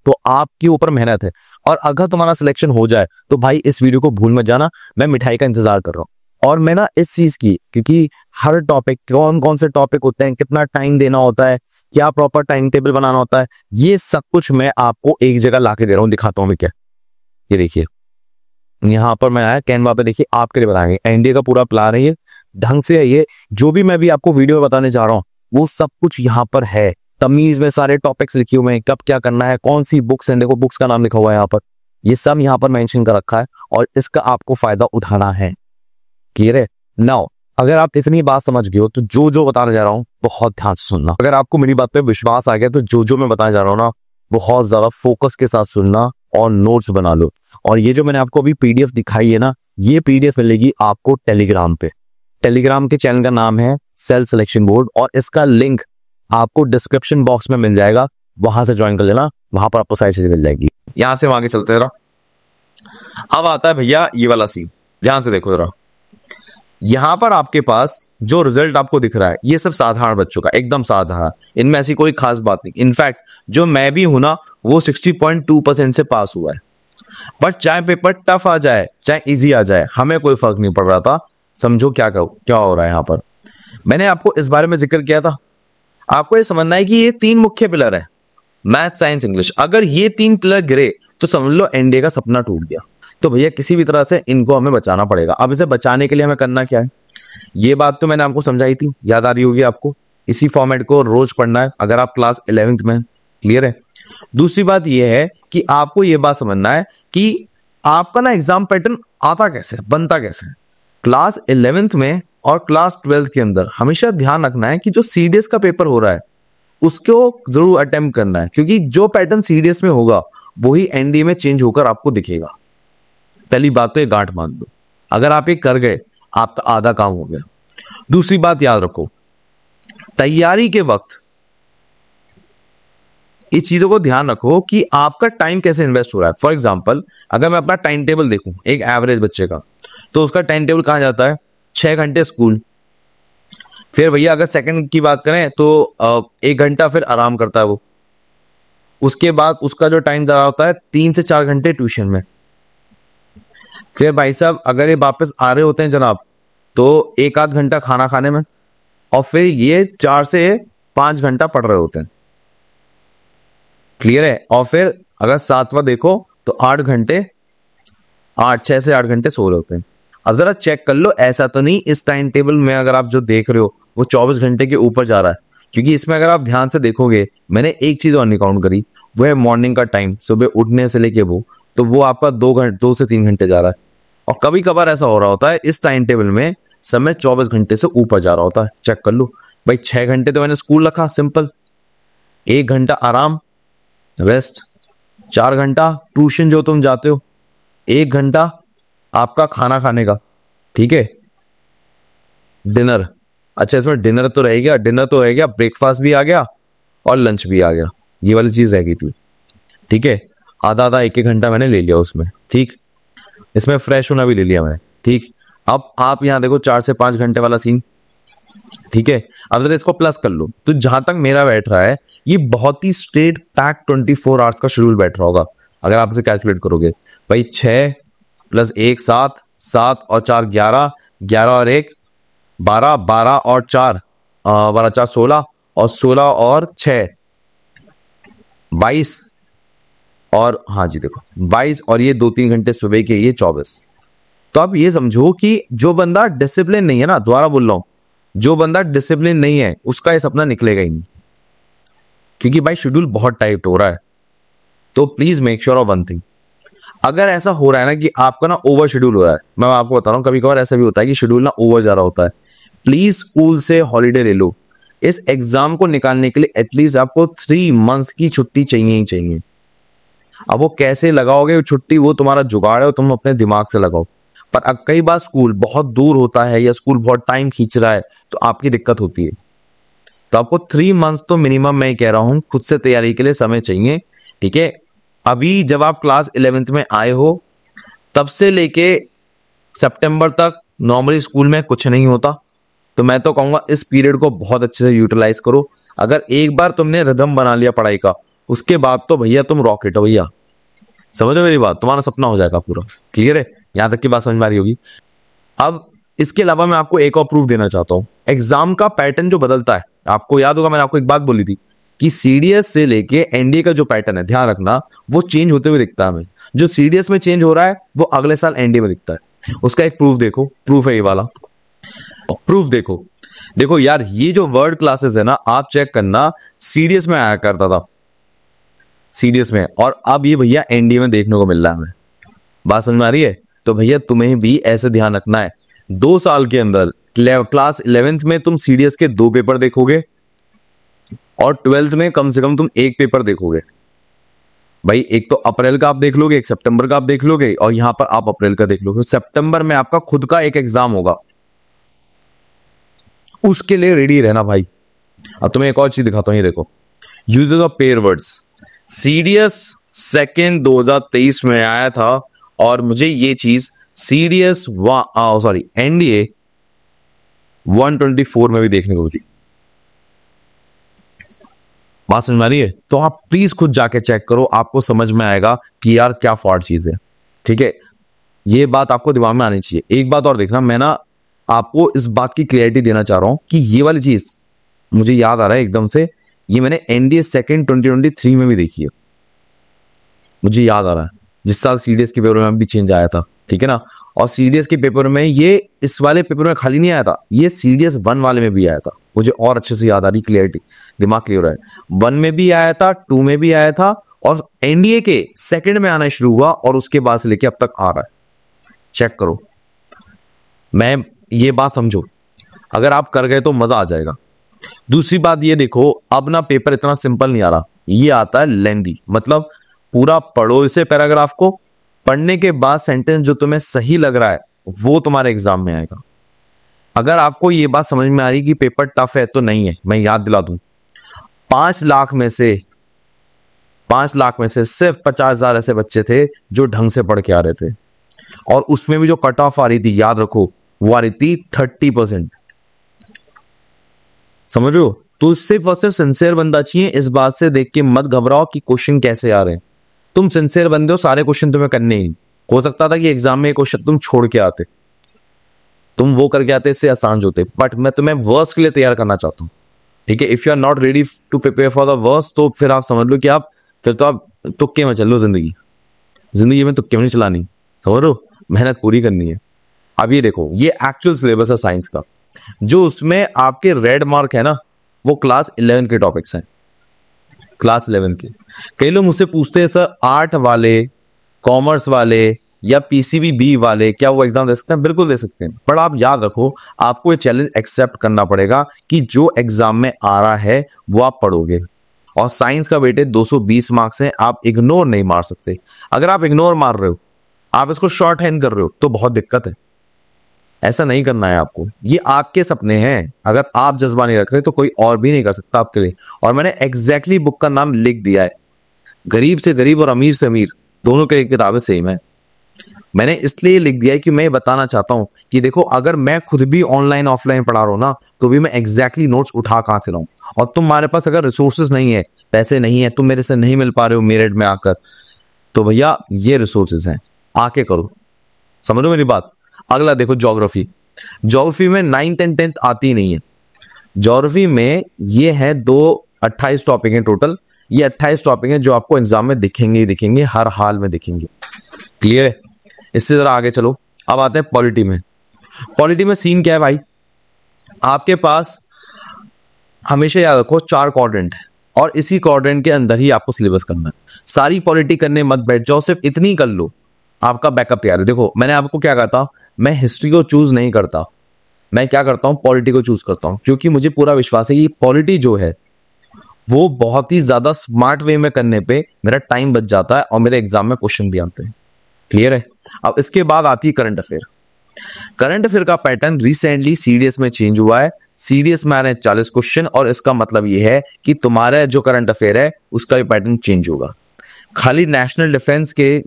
तो आपके ऊपर मेहनत है, और अगर तुम्हारा सिलेक्शन हो जाए तो भाई इस वीडियो को भूल मत जाना। मैं मिठाई का इंतजार कर रहा हूं। और मैं ना इस चीज की, क्योंकि हर टॉपिक, कौन कौन से टॉपिक होते हैं, कितना टाइम देना होता है, क्या प्रॉपर टाइम टेबल बनाना होता है, ये सब कुछ मैं आपको एक जगह लाके दे रहा हूं। दिखाता हूं मैं क्या। ये देखिए, यहां पर मैं आया कैनवा पे, देखिए आपके लिए बनाएंगे एनडीए का पूरा प्लान है। ये ढंग से है। ये जो भी मैं भी आपको वीडियो में बताने जा रहा हूं वो सब कुछ यहाँ पर है। तमीज में सारे टॉपिक्स लिखे हुए हैं, कब क्या करना है, कौन सी बुक्स है, देखो बुक्स का नाम लिखा हुआ है यहाँ पर, ये सब यहाँ पर मेंशन कर रखा है, और इसका आपको फायदा उठाना है। क्लियर है? नाउ अगर आप इतनी बात समझ गए हो तो जो जो बताने जा रहा हूँ बहुत ध्यान से सुनना। अगर आपको मेरी बात पे विश्वास आ गया तो जो जो मैं बताने जा रहा हूँ ना, बहुत ज्यादा फोकस के साथ सुनना और नोट्स बना लो। और ये जो मैंने आपको अभी पीडीएफ दिखाई है ना, ये पीडीएफ मिलेगी आपको टेलीग्राम पे। टेलीग्राम के चैनल का नाम है सेल्फ सिलेक्शन बोर्ड, और इसका लिंक आपको डिस्क्रिप्शन बॉक्स में मिल जाएगा। वहां से ज्वाइन कर लेना, वहां पर आपको सारी चीजें मिल जाएगी। यहां से आगे चलते रहा। अब आता है भैया ये वाला सीन, ध्यान से देखो जरा। यहां पर आपके पास जो रिजल्ट आपको दिख रहा है ये सब साधारण बच्चों का, एकदम साधारण, इनमें ऐसी कोई खास बात नहीं। इनफैक्ट जो मैं भी हूं ना, वो 60.2% से पास हुआ है। बट चाहे पेपर टफ आ जाए चाहे इजी आ जाए, हमें कोई फर्क नहीं पड़ रहा था। समझो क्या हो रहा है यहाँ पर। मैंने आपको इस बारे में जिक्र किया था। आपको ये समझना है कि ये 3 मुख्य पिलर है, मैथ, साइंस, इंग्लिश। अगर ये 3 पिलर गिरे तो समझ लो एनडीए का सपना टूट गया। तो भैया किसी भी तरह से इनको हमें बचाना पड़ेगा। अब इसे बचाने के लिए हमें करना क्या है, ये बात तो मैंने आपको समझाई थी, याद आ रही होगी आपको। इसी फॉर्मेट को रोज पढ़ना है अगर आप क्लास 11th में। क्लियर है? दूसरी बात यह है कि आपको यह बात समझना है कि आपका ना एग्जाम पैटर्न आता कैसे, बनता कैसे। क्लास 11th में और क्लास 12th के अंदर हमेशा ध्यान रखना है कि जो सीडीएस का पेपर हो रहा है उसको जरूर अटेम्प्ट करना है, क्योंकि जो पैटर्न सीडीएस में होगा वही एनडीए में चेंज होकर आपको दिखेगा। पहली बात तो ये गांठ मान दो, अगर आप ये कर गए आपका आधा काम हो गया। दूसरी बात याद रखो, तैयारी के वक्त इस चीजों को ध्यान रखो कि आपका टाइम कैसे इन्वेस्ट हो रहा है। फॉर एग्जांपल अगर मैं अपना टाइम टेबल देखूं एक एवरेज बच्चे का, तो उसका टाइम टेबल कहां जाता है, 6 घंटे स्कूल, फिर भैया अगर सेकंड की बात करें तो 1 घंटा फिर आराम करता है वो। उसके बाद उसका जो टाइम जा रहा होता है 3 से 4 घंटे ट्यूशन में। फिर भाई साहब अगर ये वापस आ रहे होते हैं जनाब तो 1 आध घंटा खाना खाने में, और फिर ये 4 से 5 घंटा पढ़ रहे होते हैं। क्लियर है? और फिर अगर 7वां देखो तो 8 घंटे, 6 से 8 घंटे सो रहे होते हैं। अब जरा चेक कर लो, ऐसा तो नहीं इस टाइम टेबल में अगर आप जो देख रहे हो वो 24 घंटे के ऊपर जा रहा है, क्योंकि इसमें अगर आप ध्यान से देखोगे मैंने एक चीज और नहीं काउंट करी, वो है मॉर्निंग का टाइम, सुबह उठने से लेके वो आपका 2 से 3 घंटे जा रहा है। और कभी कभार ऐसा हो रहा होता है इस टाइम टेबल में समय 24 घंटे से ऊपर जा रहा होता है। चेक कर लो भाई, 6 घंटे तो मैंने स्कूल रखा सिंपल, 1 घंटा आराम रेस्ट, 4 घंटा ट्यूशन जो तुम जाते हो, 1 घंटा आपका खाना खाने का, ठीक है, डिनर। अच्छा इसमें डिनर तो रह गया, डिनर तो रह गया, ब्रेकफास्ट भी आ गया और लंच भी आ गया, ये वाली चीज रह गई थी, ठीक है। आधा आधा 1 1 घंटा मैंने ले लिया उसमें, ठीक। इसमें फ्रेश होना भी ले लिया मैंने, ठीक। अब आप यहाँ देखो 4 से 5 घंटे वाला सीन, ठीक है। अब जरा इसको प्लस कर लो, तो जहां तक मेरा बैठ रहा है ये बहुत ही स्ट्रेट पैक 24 आवर्स का शेड्यूल बैठ रहा होगा। अगर आप इसे कैलकुलेट करोगे भाई, 6 + 1 7, 7 और 4 11, 11 और 1 12, 12 और 4 12 4 16 और 16 और 6 22, और हाँ जी देखो 22, और ये 2 3 घंटे सुबह के, ये 24। तो आप ये समझो कि जो बंदा डिसिप्लिन नहीं है ना, दोबारा बोल रहा हूं, जो बंदा डिसिप्लिन नहीं है उसका ये सपना निकलेगा ही नहीं, क्योंकि भाई शेड्यूल बहुत टाइट हो रहा है। तो please make sure of one thing, अगर ऐसा हो रहा है ना कि आपका ना ओवर शेड्यूल हो रहा है, मैं आपको बता रहा हूं कभी कभार ऐसा भी होता है कि शेड्यूल ना ओवर जा रहा होता है, प्लीज स्कूल से हॉलीडे ले लो। इस एग्जाम को निकालने के लिए एटलीस्ट आपको 3 मंथ्स की छुट्टी चाहिए ही चाहिए। अब वो कैसे लगाओगे छुट्टी, वो तुम्हारा जुगाड़ है, तुम अपने दिमाग से लगाओ। पर अब कई बार स्कूल बहुत दूर होता है या स्कूल बहुत टाइम खींच रहा है, तो आपकी दिक्कत होती है। तो आपको 3 मंथ्स तो मिनिमम मैं कह रहा हूं खुद से तैयारी के लिए समय चाहिए, ठीक है। अभी जब आप क्लास 11th में आए हो तब से लेके सितंबर तक नॉर्मली स्कूल में कुछ नहीं होता, तो मैं तो कहूंगा इस पीरियड को बहुत अच्छे से यूटिलाइज करो। अगर एक बार तुमने रिदम बना लिया पढ़ाई का, उसके बाद तो भैया तुम रॉकेट हो भैया, समझो मेरी बात, तुम्हारा सपना हो जाएगा पूरा। क्लियर है, यहां तक की बात समझ में आ रही होगी। अब इसके अलावा मैं आपको एक और प्रूफ देना चाहता हूं, एग्जाम का पैटर्न जो बदलता है, आपको याद होगा मैंने आपको एक बात बोली थी कि सीडीएस से लेके एनडीए का जो पैटर्न है, ध्यान रखना, वो चेंज होते हुए दिखता है हमें। जो सीडीएस में चेंज हो रहा है वो अगले साल एनडीए में दिखता है। उसका एक प्रूफ देखो, प्रूफ है ये वाला, प्रूफ देखो। देखो यार, ये जो वर्ड क्लासेस है ना, आप चेक करना, सीडीएस में आया करता था, सीडीएस में, और अब ये भैया एनडीए में देखने को मिल रहा है हमें। बात समझ में आ रही है? तो भैया तुम्हें भी ऐसे ध्यान रखना है, 2 साल के अंदर क्लास 11th में तुम सीडीएस के 2 पेपर देखोगे और 12th में कम से कम तुम 1 पेपर देखोगे। भाई एक तो अप्रैल का आप देख लोगे, एक सितंबर का आप देख लोगे, और यहां पर आप अप्रैल का देख लोगे। सितंबर में आपका खुद का एक एग्जाम होगा, उसके लिए रेडी रहना भाई। अब तुम्हें एक और चीज दिखाता हूं, ये देखो, uses of pair words. CDS 2nd 2023 में आया था, और मुझे ये चीज सीडीएस एनडीए 124 में भी देखने को मिली। बात समझ में आ रही है? तो आप प्लीज खुद जाके चेक करो, आपको समझ में आएगा कि यार क्या फ्रॉड चीज है, ठीक है। ये बात आपको दिमाग में आनी चाहिए। एक बात और देखना, मैं ना आपको इस बात की क्लियरिटी देना चाह रहा हूं कि ये वाली चीज मुझे याद आ रहा है एकदम से, ये मैंने एनडीए 2nd 2023 में भी देखी है, मुझे याद आ रहा है, जिस साल सीडीएस के पेपर में भी चेंज आया था, ठीक है ना। और सीडीएस के पेपर में, ये इस वाले पेपर में खाली नहीं आया था, ये सीडीएस 1 वाले में भी आया था। मुझे और अच्छे से याद आ रही, क्लियरिटी, दिमाग क्लियर है। 1 में भी आया था, 2 में भी आया था, और एनडीए के 2nd में आना शुरू हुआ, और उसके बाद से लेके अब तक आ रहा है। चेक करो, मैं ये बात समझो, अगर आप कर गए तो मजा आ जाएगा। दूसरी बात ये देखो, अब ना पेपर इतना सिंपल नहीं आ रहा, ये आता है लेंदी, मतलब पूरा पढ़ो इसे पैराग्राफ को, पढ़ने के बाद सेंटेंस जो तुम्हें सही लग रहा है वो तुम्हारे एग्जाम में आएगा। अगर आपको ये बात समझ में आ रही कि पेपर टफ है, तो नहीं है, मैं याद दिला दूं, 5 लाख में से सिर्फ 50,000 ऐसे बच्चे थे जो ढंग से पढ़ के आ रहे थे, और उसमें भी जो कट ऑफ आ रही थी, याद रखो, वो आ रही थी 30%। समझ रहे हो? तो सिर्फ और सिर्फ सिंसियर बंदा चाहिए। इस बात से देख के मत घबराओ कि क्वेश्चन कैसे आ रहे हैं, तुम सिंसियर बंदे हो, सारे क्वेश्चन तुम्हें करने ही। हो सकता था कि एग्जाम में क्वेश्चन तुम छोड़ के आते, तुम वो करके आते, इससे आसान होते, बट मैं तुम्हें वर्स्ट के लिए तैयार करना चाहता हूं, ठीक है। If you are not ready to prepare for the worst, तो फिर आप समझ लो कि आप तुक्के में चल लो, जिंदगी में तुक्के में नहीं चलानी, समझ लो, मेहनत पूरी करनी है। अब ये देखो, ये एक्चुअल सिलेबस है साइंस का, जो उसमें आपके रेड मार्क है ना, वो क्लास 11 के टॉपिक्स हैं, क्लास 11 के। कई लोग मुझसे पूछते हैं, सर आर्ट वाले, कॉमर्स वाले या पीसीबी बी वाले क्या वो एग्जाम दे सकते हैं? बिल्कुल दे सकते हैं, पर आप याद रखो, आपको ये चैलेंज एक्सेप्ट करना पड़ेगा कि जो एग्जाम में आ रहा है वो आप पढ़ोगे, और साइंस का बेटे 220 मार्क्स हैं, आप इग्नोर नहीं मार सकते। अगर आप इग्नोर मार रहे हो, आप इसको शॉर्ट हैंड कर रहे हो, तो बहुत दिक्कत है। ऐसा नहीं करना है आपको। ये आपके सपने हैं, अगर आप जज्बा नहीं रख रहे तो कोई और भी नहीं कर सकता आपके लिए। और मैंने एग्जैक्टली बुक का नाम लिख दिया है, गरीब से गरीब और अमीर से अमीर, दोनों की किताबें सेम है। मैंने इसलिए लिख दिया है कि मैं ये बताना चाहता हूं कि देखो, अगर मैं खुद भी ऑनलाइन ऑफलाइन पढ़ा रहा हूं ना, तो भी मैं एग्जैक्टली नोट्स उठा कहां से लाऊं। और तुम्हारे पास अगर रिसोर्सेज नहीं है, पैसे नहीं है, तुम मेरे से नहीं मिल पा रहे हो मेरिट में आकर, तो भैया ये रिसोर्सेज हैं, आके करो। समझो मेरी बात। अगला देखो, ज्योग्राफी। ज्योग्राफी में 9th and 10th आती नहीं है। ज्योग्राफी में ये है 28 टॉपिक हैं टोटल। ये 28 टॉपिक हैं जो आपको एग्जाम में दिखेंगे ही दिखेंगे, हर हाल में दिखेंगे। क्लियर है? इससे जरा आगे चलो। अब आते हैं पॉलिटी में। पॉलिटी में सीन क्या है भाई, आपके पास हमेशा याद रखो 4 क्वाड्रेंट है, और इसी क्वाड्रेंट के अंदर ही आपको सिलेबस करना है। सारी पॉलिटी करने मत बैठ जाओ, सिर्फ इतनी कर लो, आपका बैकअप तैयार है। देखो, मैंने आपको क्या कहा था, मैं हिस्ट्री को चूज नहीं करता, मैं क्या करता हूं, पॉलिटी को चूज करता हूं, क्योंकि मुझे पूरा विश्वास है कि पॉलिटी जो है वो बहुत ही ज्यादा स्मार्ट वे में करने पे मेरा टाइम बच जाता है और मेरे एग्जाम में क्वेश्चन भी आते हैं। क्लियर है? अब इसके बाद आती है करंट अफेयर। करंट अफेयर का पैटर्न रिसेंटली सीडीएस में चेंज हुआ है। सीडीएस में आ रहे हैं 40 क्वेश्चन, और इसका मतलब ये है कि तुम्हारा जो करंट अफेयर है उसका भी पैटर्न चेंज होगा। खाली नेशनल डिफेंस के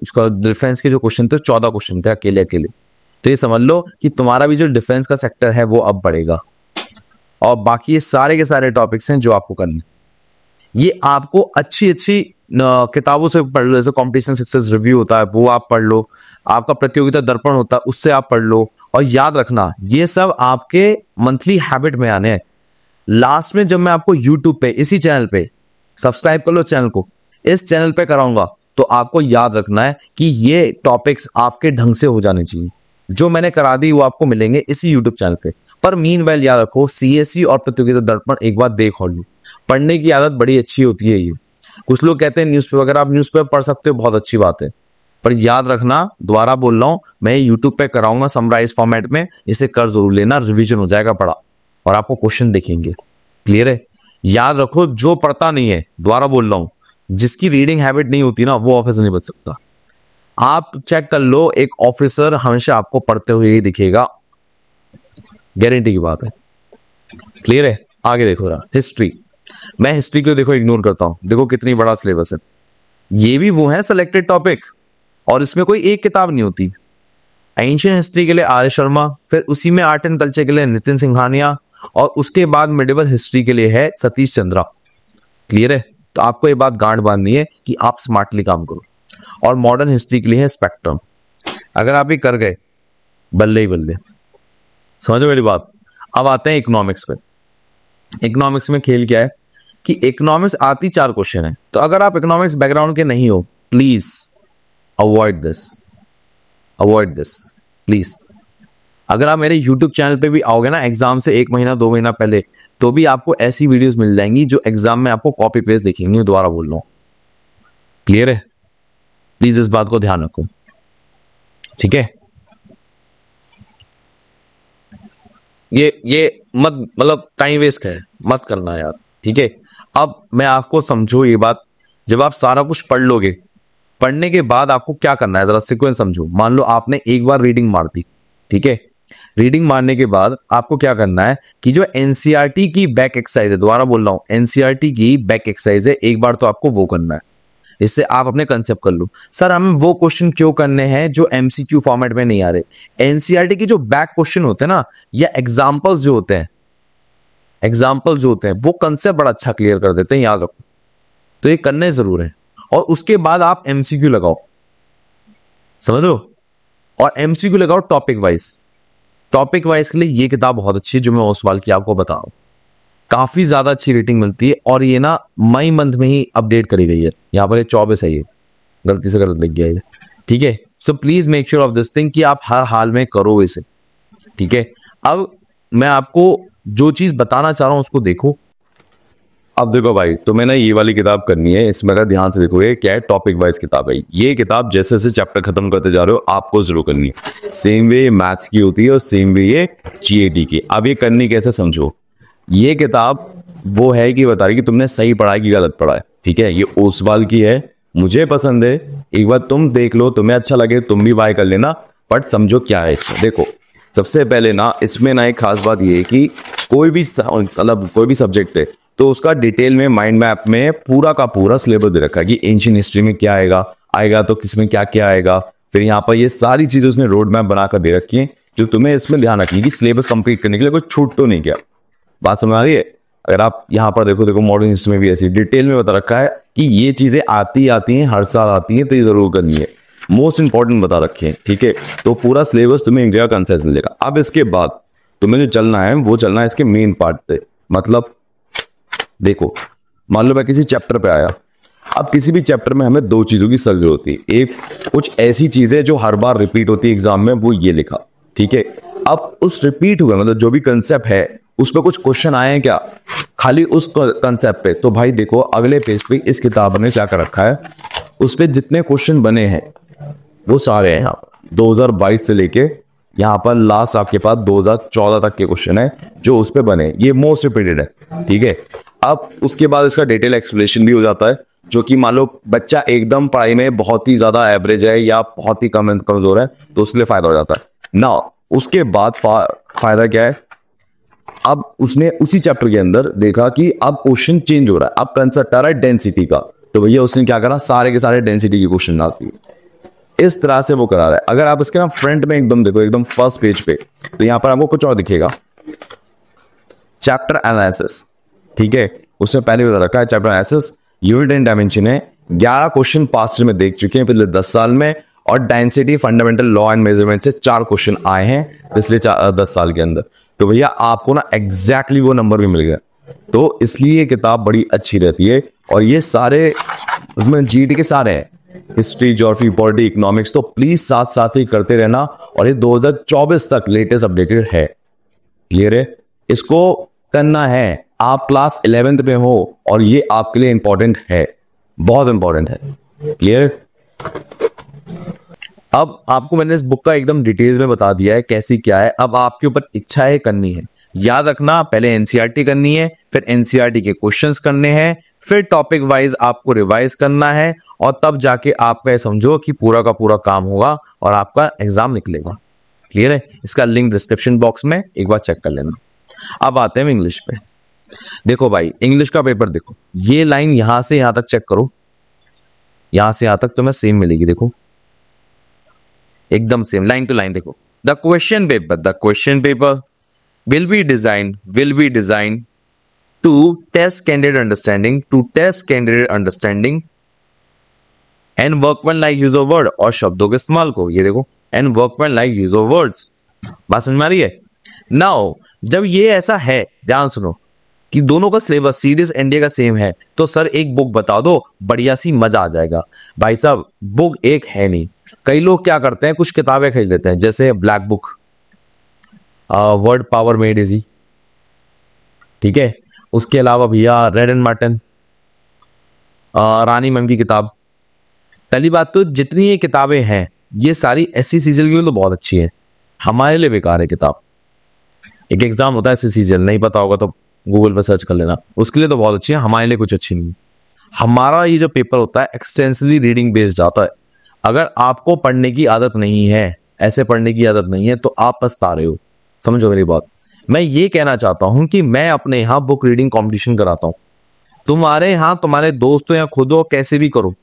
जो क्वेश्चन थे 14 क्वेश्चन थे अकेले अकेले। तो ये समझ लो कि तुम्हारा भी जो डिफेंस का सेक्टर है वो अब बढ़ेगा, और बाकी ये सारे के सारे टॉपिक्स हैं जो आपको करने। ये आपको अच्छी अच्छी किताबों से पढ़ लो, जैसे कॉम्पिटिशन सक्सेस रिव्यू होता है वो आप पढ़ लो, आपका प्रतियोगिता दर्पण होता है उससे आप पढ़ लो। और याद रखना, ये सब आपके मंथली हैबिट में आने हैं। लास्ट में जब मैं आपको यूट्यूब पे इसी चैनल पे, सब्सक्राइब कर लो चैनल को, इस चैनल पे कराऊंगा, तो आपको याद रखना है कि ये टॉपिक्स आपके ढंग से हो जाने चाहिए। जो मैंने करा दी वो आपको मिलेंगे इसी यूट्यूब चैनल पे। पर मीनवाइल याद रखो, सीएससी और प्रतियोगिता दर्पण एक बार देख और लो। पढ़ने की आदत बड़ी अच्छी होती है ये। कुछ लोग कहते हैं न्यूज़पेपर, अगर आप न्यूज़पेपर पढ़ सकते हो बहुत अच्छी बात है, पर याद रखना, दोबारा बोल रहा हूं, मैं यूट्यूब पे कराऊंगा समराइज फॉर्मेट में, इसे कर जरूर लेना, रिवीजन हो जाएगा पढ़ा, और आपको क्वेश्चन दिखेंगे। क्लियर है? याद रखो, जो पढ़ता नहीं है, दोबारा बोल रहा हूं, जिसकी रीडिंग हैबिट नहीं होती ना, वो ऑफिसर नहीं बच सकता। आप चेक कर लो, एक ऑफिसर हमेशा आपको पढ़ते हुए ही दिखेगा, गारंटी की बात है। क्लियर है? आगे देखो रहा हिस्ट्री। मैं हिस्ट्री को देखो इग्नोर करता हूं, देखो कितनी बड़ा सिलेबस है। ये भी वो है सिलेक्टेड टॉपिक, और इसमें कोई एक किताब नहीं होती। एंशिएंट हिस्ट्री के लिए आर्य शर्मा, फिर उसी में आर्ट एंड कल्चर के लिए नितिन सिंघानिया, और उसके बाद मिडिवल हिस्ट्री के लिए है सतीश चंद्रा। क्लियर है? तो आपको ये बात गांठ बांधनी है कि आप स्मार्टली काम करो। और मॉडर्न हिस्ट्री के लिए है स्पेक्ट्रम। अगर आप ये कर गए, बल्ले ही बल्ले। समझो मेरी बात। अब आते हैं इकोनॉमिक्स पे। इकोनॉमिक्स में खेल क्या है कि इकोनॉमिक्स आती 4 क्वेश्चन है, तो अगर आप इकोनॉमिक्स बैकग्राउंड के नहीं हो, प्लीज अवॉइड दिस प्लीज। अगर आप मेरे YouTube चैनल पे भी आओगे ना एग्जाम से 1 महीना 2 महीना पहले, तो भी आपको ऐसी वीडियोस मिल जाएंगी जो एग्जाम में आपको कॉपी पेस्ट दिखेंगी। दोबारा बोल रहा हूं, क्लियर है? प्लीज इस बात को ध्यान रखो, ठीक है? ये मत, मतलब टाइम वेस्ट है मत करना यार, ठीक है? अब मैं आपको समझो ये बात, जब आप सारा कुछ पढ़ लोगे, पढ़ने के बाद आपको क्या करना है, जरा सीक्वेंस समझो। मान लो आपने एक बार रीडिंग मार दी, ठीक है? रीडिंग मारने के बाद आपको क्या करना है कि जो एनसीईआरटी की बैक एक्सरसाइज है, दोबारा बोल रहा हूं, एनसीईआरटी की बैक एक्सरसाइज है, एक बार तो आपको वो करना है। इससे आप अपने कंसेप्ट कर लो, सर हमें वो क्वेश्चन क्यों करने हैं जो एमसीक्यू फॉर्मेट में नहीं आ रहे। एनसीईआरटी की जो बैक क्वेश्चन होते हैं ना, या एग्जाम्पल्स जो होते हैं, वो कंसेप्ट बड़ा अच्छा क्लियर कर देते हैं, याद रखो। तो ये करने जरूर है, और उसके बाद आप एमसीक्यू लगाओ, समझ लो। और एमसीक्यू लगाओ टॉपिक वाइज के लिए ये किताब बहुत अच्छी है, जो मैं ओसवाल की आपको बता रहा हूं। काफी ज्यादा अच्छी रेटिंग मिलती है, और ये ना मई मंथ में ही अपडेट करी गई है। यहाँ पर 24 है, ये गलती से गलत लिख गया है, ठीक है? So please make sure of this thing कि आप हर हाल में करो इसे, ठीक है? अब मैं आपको जो चीज बताना चाह रहा हूं उसको देखो। अब देखो भाई, तो मैंने ये वाली किताब करनी है, इसमें अगर ध्यान से देखोगे क्या है, टॉपिक वाइज किताब है। ये किताब जैसे जैसे चैप्टर खत्म करते जा रहे हो आपको जरूर करनी है। सेम वे मैथ्स की होती है और सेम वे ये जीएडी की। अब ये करनी कैसे समझो, ये किताब वो है कि बता रही कि तुमने सही पढ़ा है कि गलत पढ़ा है। ठीक है, ये ओसवाल की है, मुझे पसंद है, एक बार तुम देख लो, तुम्हें अच्छा लगे तुम भी बाय कर लेना। बट समझो क्या है इसमें। देखो सबसे पहले ना इसमें ना एक खास बात ये है कि कोई भी मतलब कोई भी सब्जेक्ट है तो उसका डिटेल में माइंड मैप में पूरा का पूरा सिलेबस दे रखा है कि एंशिएंट हिस्ट्री में क्या आएगा आएगा तो किसमें क्या क्या आएगा। फिर यहाँ पर ये सारी चीजें उसने रोड मैप बनाकर दे रखी है, जो तुम्हें इसमें ध्यान रखनी है कि सिलेबस कंप्लीट करने के लिए कोई छूट तो नहीं गया। बात समझ आ रही है? अगर आप यहाँ पर देखो मॉडर्न हिस्ट्री में भी ऐसी डिटेल में बता रखा है कि ये चीजें आती हैं, हर साल आती हैं, तो ये जरूर करनी है। मोस्ट इंपॉर्टेंट बता रखे हैं। ठीक है, तो पूरा सिलेबस तुम्हें एक जगह कंसेस मिलेगा। अब इसके बाद तुम्हें जो चलना है वो चलना है इसके मेन पार्ट पे। मतलब देखो मान लो मैं किसी चैप्टर पे आया, अब किसी भी चैप्टर में हमें दो चीजों की सख्त जरूरत होती है। एक कुछ ऐसी चीजें जो हर बार रिपीट होती है एग्जाम में, वो ये लिखा। ठीक है, अब उस रिपीट हुए मतलब जो भी कंसेप्ट है उस पर कुछ क्वेश्चन आए हैं क्या खाली उस कंसेप्ट पे, तो भाई देखो अगले पेज पे इस किताब ने क्या कर रखा है, उस पे जितने क्वेश्चन बने हैं वो सारे हैं यहाँ पर 2022 से लेके यहाँ पर लास्ट आपके पास 2014 तक के क्वेश्चन है जो उस पे बने, ये मोस्ट रिपीटेड है। ठीक है, अब उसके बाद इसका डिटेल एक्सप्लेनेशन भी हो जाता है, जो कि मान लो बच्चा एकदम पढ़ाई में बहुत ही ज्यादा एवरेज है या बहुत ही कमजोर है तो उसके लिए फायदा हो जाता है ना। उसके बाद फायदा क्या है, अब उसने उसी चैप्टर के अंदर देखा कि अब क्वेश्चन चेंज हो रहा है, अब कंसेप्ट आ रहा है डेंसिटी का, तो भैया उसने क्या करा, सारे के सारे डेंसिटी के क्वेश्चन आती है। इस तरह से वो करा रहा है। अगर आप इसके ना फ्रंट में एकदम देखो, एकदम फर्स्ट पेज पे, तो यहां पर आपको कुछ और दिखेगा, चैप्टर एनालिसिस। ठीक है, उसने पहले बता रखा है chapter analysis unit and dimension है। 11 क्वेश्चन पास्ट में देख चुके हैं पिछले 10 साल में, और density fundamental law and measurement से 4 क्वेश्चन आए हैं पिछले 10 साल के अंदर। तो भैया आपको ना एग्जैक्टली वो नंबर भी मिल गया, तो इसलिए ये किताब बड़ी अच्छी रहती है। और ये सारे इसमें जीटी के सारे हैं, हिस्ट्री, ज्योग्राफी, पॉलिटी, इकोनॉमिक्स, तो प्लीज साथ साथ ही करते रहना। और ये 2024 तक लेटेस्ट अपडेटेड है। क्लियर है? इसको करना है। आप क्लास 11th में हो और ये आपके लिए इंपॉर्टेंट है, बहुत इंपॉर्टेंट है। क्लियर? अब आपको मैंने इस बुक का एकदम डिटेल में बता दिया है कैसी क्या है। अब आपके ऊपर इच्छा है करनी है। याद रखना, पहले एनसीईआरटी करनी है, फिर एनसीईआरटी के क्वेश्चंस करने हैं, फिर टॉपिक वाइज आपको रिवाइज करना है, और तब जाके आपका समझो कि पूरा का पूरा काम होगा और आपका एग्जाम निकलेगा। क्लियर है? इसका लिंक डिस्क्रिप्शन बॉक्स में एक बार चेक कर लेना। अब आते हैं इंग्लिश पे। देखो भाई, इंग्लिश का पेपर देखो, ये लाइन यहां से यहां तक चेक करो, यहां से यहां तक तुम्हें सेम मिलेगी। देखो एकदम सेम, लाइन टू लाइन। देखो the question paper will be designed to test candidate understanding and workmanlike use of word, और शब्दों के इस्तेमाल को, ये देखो, and workmanlike use of words। बात समझ में आ रही है? नाउ जब ये ऐसा है, ध्यान सुनो, कि दोनों का सिलेबस सीडीएस एनडीए का सेम है, तो सर एक बुक बता दो, बढ़िया सी, मजा आ जाएगा। भाई साहब बुक एक है नहीं, कई लोग क्या करते हैं, कुछ किताबें खरीद लेते हैं, जैसे black book, word power made easy. ठीक है, उसके अलावा भैया red and Martin, Rani ma'am की किताब। पहली बात तो जितनी ये किताबें हैं ये सारी एससी सीजीएल के लिए तो बहुत अच्छी है, हमारे लिए बेकार है किताब। एक एग्जाम होता है एससी सीजीएल, नहीं पता होगा तो गूगल पर सर्च कर लेना, उसके लिए तो बहुत अच्छी है, हमारे लिए कुछ अच्छी नहीं। हमारा ये जो पेपर होता है एक्सटेंसिवली रीडिंग बेस्ड आता है। अगर आपको पढ़ने की आदत नहीं है, ऐसे पढ़ने की आदत नहीं है, तो आप पछता रहे हो। समझो मेरी बात। मैं ये कहना चाहता हूं कि मैं अपने यहाँ बुक रीडिंग कंपटीशन कराता हूं, तुम्हारे यहाँ तुम्हारे दोस्तों या खुद हो, कैसे भी करो,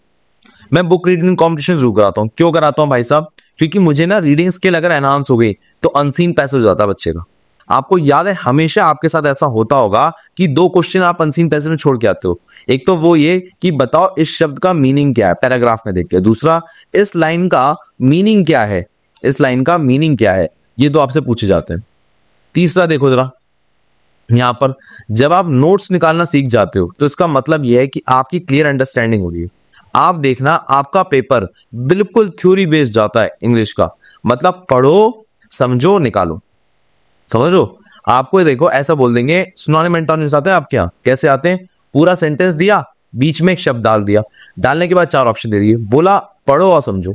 मैं बुक रीडिंग कंपटीशन जरूर कराता हूं। क्यों कराता हूं भाई साहब? क्योंकि मुझे ना रीडिंग स्किल अगर एनहांस हो गई तो अनसीन पैसेज हो जाता है बच्चे का। आपको याद है, हमेशा आपके साथ ऐसा होता होगा कि 2 क्वेश्चन आप अनसीन पैसेज में छोड़ के आते हो। एक तो वो ये कि बताओ इस शब्द का मीनिंग क्या है, पैराग्राफ में देख के। दूसरा, इस लाइन का मीनिंग क्या है, इस लाइन का मीनिंग क्या है, ये तो आपसे पूछे जाते हैं। तीसरा देखो जरा, यहां पर जब आप नोट्स निकालना सीख जाते हो तो इसका मतलब यह है कि आपकी क्लियर अंडरस्टैंडिंग होगी। आप देखना, आपका पेपर बिल्कुल थ्योरी बेस्ड जाता है इंग्लिश का, मतलब पढ़ो, समझो, निकालो। समझ लो, आपको देखो ऐसा बोल देंगे, सिनोनिम एंटोनिम्स आते हैं आपके यहाँ, कैसे आते हैं? पूरा सेंटेंस दिया, बीच में एक शब्द डाल दिया, डालने के बाद 4 ऑप्शन दे दिए, बोला पढ़ो और समझो,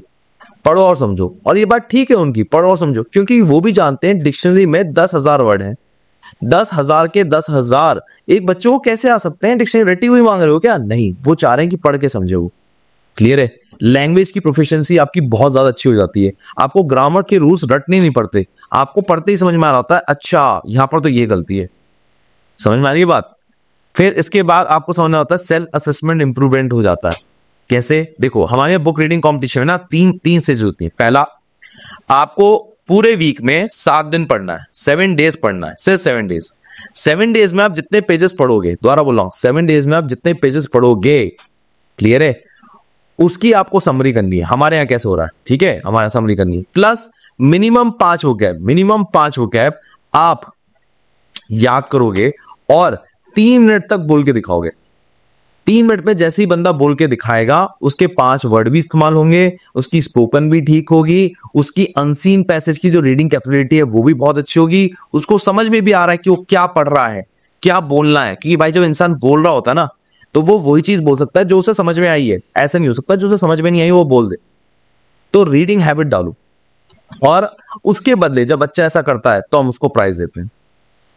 पढ़ो और समझो। और ये बात ठीक है उनकी, पढ़ो और समझो, क्योंकि वो भी जानते हैं डिक्शनरी में 10,000 वर्ड हैं, 10,000 के 10,000 एक बच्चे को कैसे आ सकते हैं? डिक्शनरी रटी हुई मांग रहे हो क्या? नहीं, वो चाह रहे हैं कि पढ़ के समझे वो। क्लियर है? लैंग्वेज की प्रोफिशिएंसी आपकी बहुत ज्यादा अच्छी हो जाती है। आपको ग्रामर के रूल्स रटने नहीं पड़ते, आपको पढ़ते ही समझ में आ रहा है, अच्छा यहां पर तो ये गलती है। समझ में आ रही है बात? फिर इसके बाद आपको समझना होता है सेल्फ असेसमेंट इंप्रूवमेंट हो जाता है। कैसे? देखो हमारे बुक रीडिंग कॉम्पिटिशन में ना तीन स्टेज होती है। पहला, आपको पूरे वीक में 7 दिन पढ़ना है, 7 डेज पढ़ना है, सिर्फ 7 डेज। 7 डेज में आप जितने पेजेस पढ़ोगे, दोबारा बोल रहा हूं, 7 डेज में आप जितने पेजेस पढ़ोगे, क्लियर है, उसकी आपको समरी करनी है। हमारे यहाँ कैसे हो रहा है, ठीक है, हमारे यहाँ समरी करनी है। Plus minimum 5 vocab, minimum 5 vocab आप याद करोगे और 3 मिनट तक बोल के दिखाओगे। 3 मिनट में जैसे ही बंदा बोल के दिखाएगा, उसके 5 वर्ड भी इस्तेमाल होंगे, उसकी स्पोकन भी ठीक होगी, उसकी अनसीन पैसेज की जो रीडिंग कैपेबिलिटी है वो भी बहुत अच्छी होगी, उसको समझ में भी आ रहा है कि वो क्या पढ़ रहा है, क्या बोलना है। क्योंकि भाई जब इंसान बोल रहा होता है ना, तो वो वही चीज बोल सकता है जो उसे समझ में आई है। ऐसा नहीं हो सकता जो उसे समझ में नहीं आई वो बोल दे। तो रीडिंग हैबिट डालो, और उसके बदले जब बच्चा ऐसा करता है तो हम उसको प्राइज देते हैं।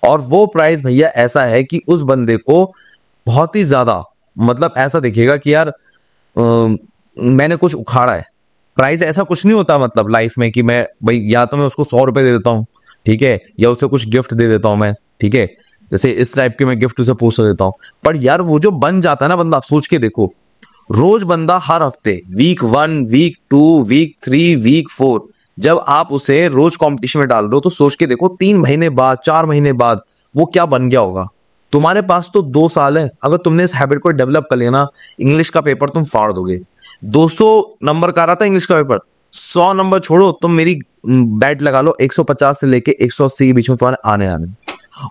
और वो प्राइज भैया ऐसा है कि उस बंदे को बहुत ही ज्यादा, मतलब ऐसा दिखेगा कि यार मैंने कुछ उखाड़ा है। प्राइज ऐसा कुछ नहीं होता मतलब लाइफ में कि मैं भाई या तो मैं उसको 100 रुपए दे देता हूँ, ठीक है, या उसे कुछ गिफ्ट दे देता हूं मैं, ठीक है, जैसे इस टाइप के मैं गिफ्ट उसे पोस्ट देता हूं। पर यार वो जो बन जाता है ना बंदा, आप सोच के देखो, रोज बंदा हर हफ्ते वीक 1, वीक 2, वीक 3, वीक 4, जब आप उसे रोज कंपटीशन में डाल दो तो सोच के देखो 3 महीने बाद, 4 महीने बाद वो क्या बन गया होगा। तुम्हारे पास तो 2 साल है, अगर तुमने इस हैबिट को डेवलप कर लिया ना, इंग्लिश का पेपर तुम फाड़ दोगे। 200 नंबर का रहा था इंग्लिश का पेपर, 100 नंबर छोड़ो, तुम मेरी बैट लगा लो 150 से लेके 180 के बीच में तुम्हारे आने आने।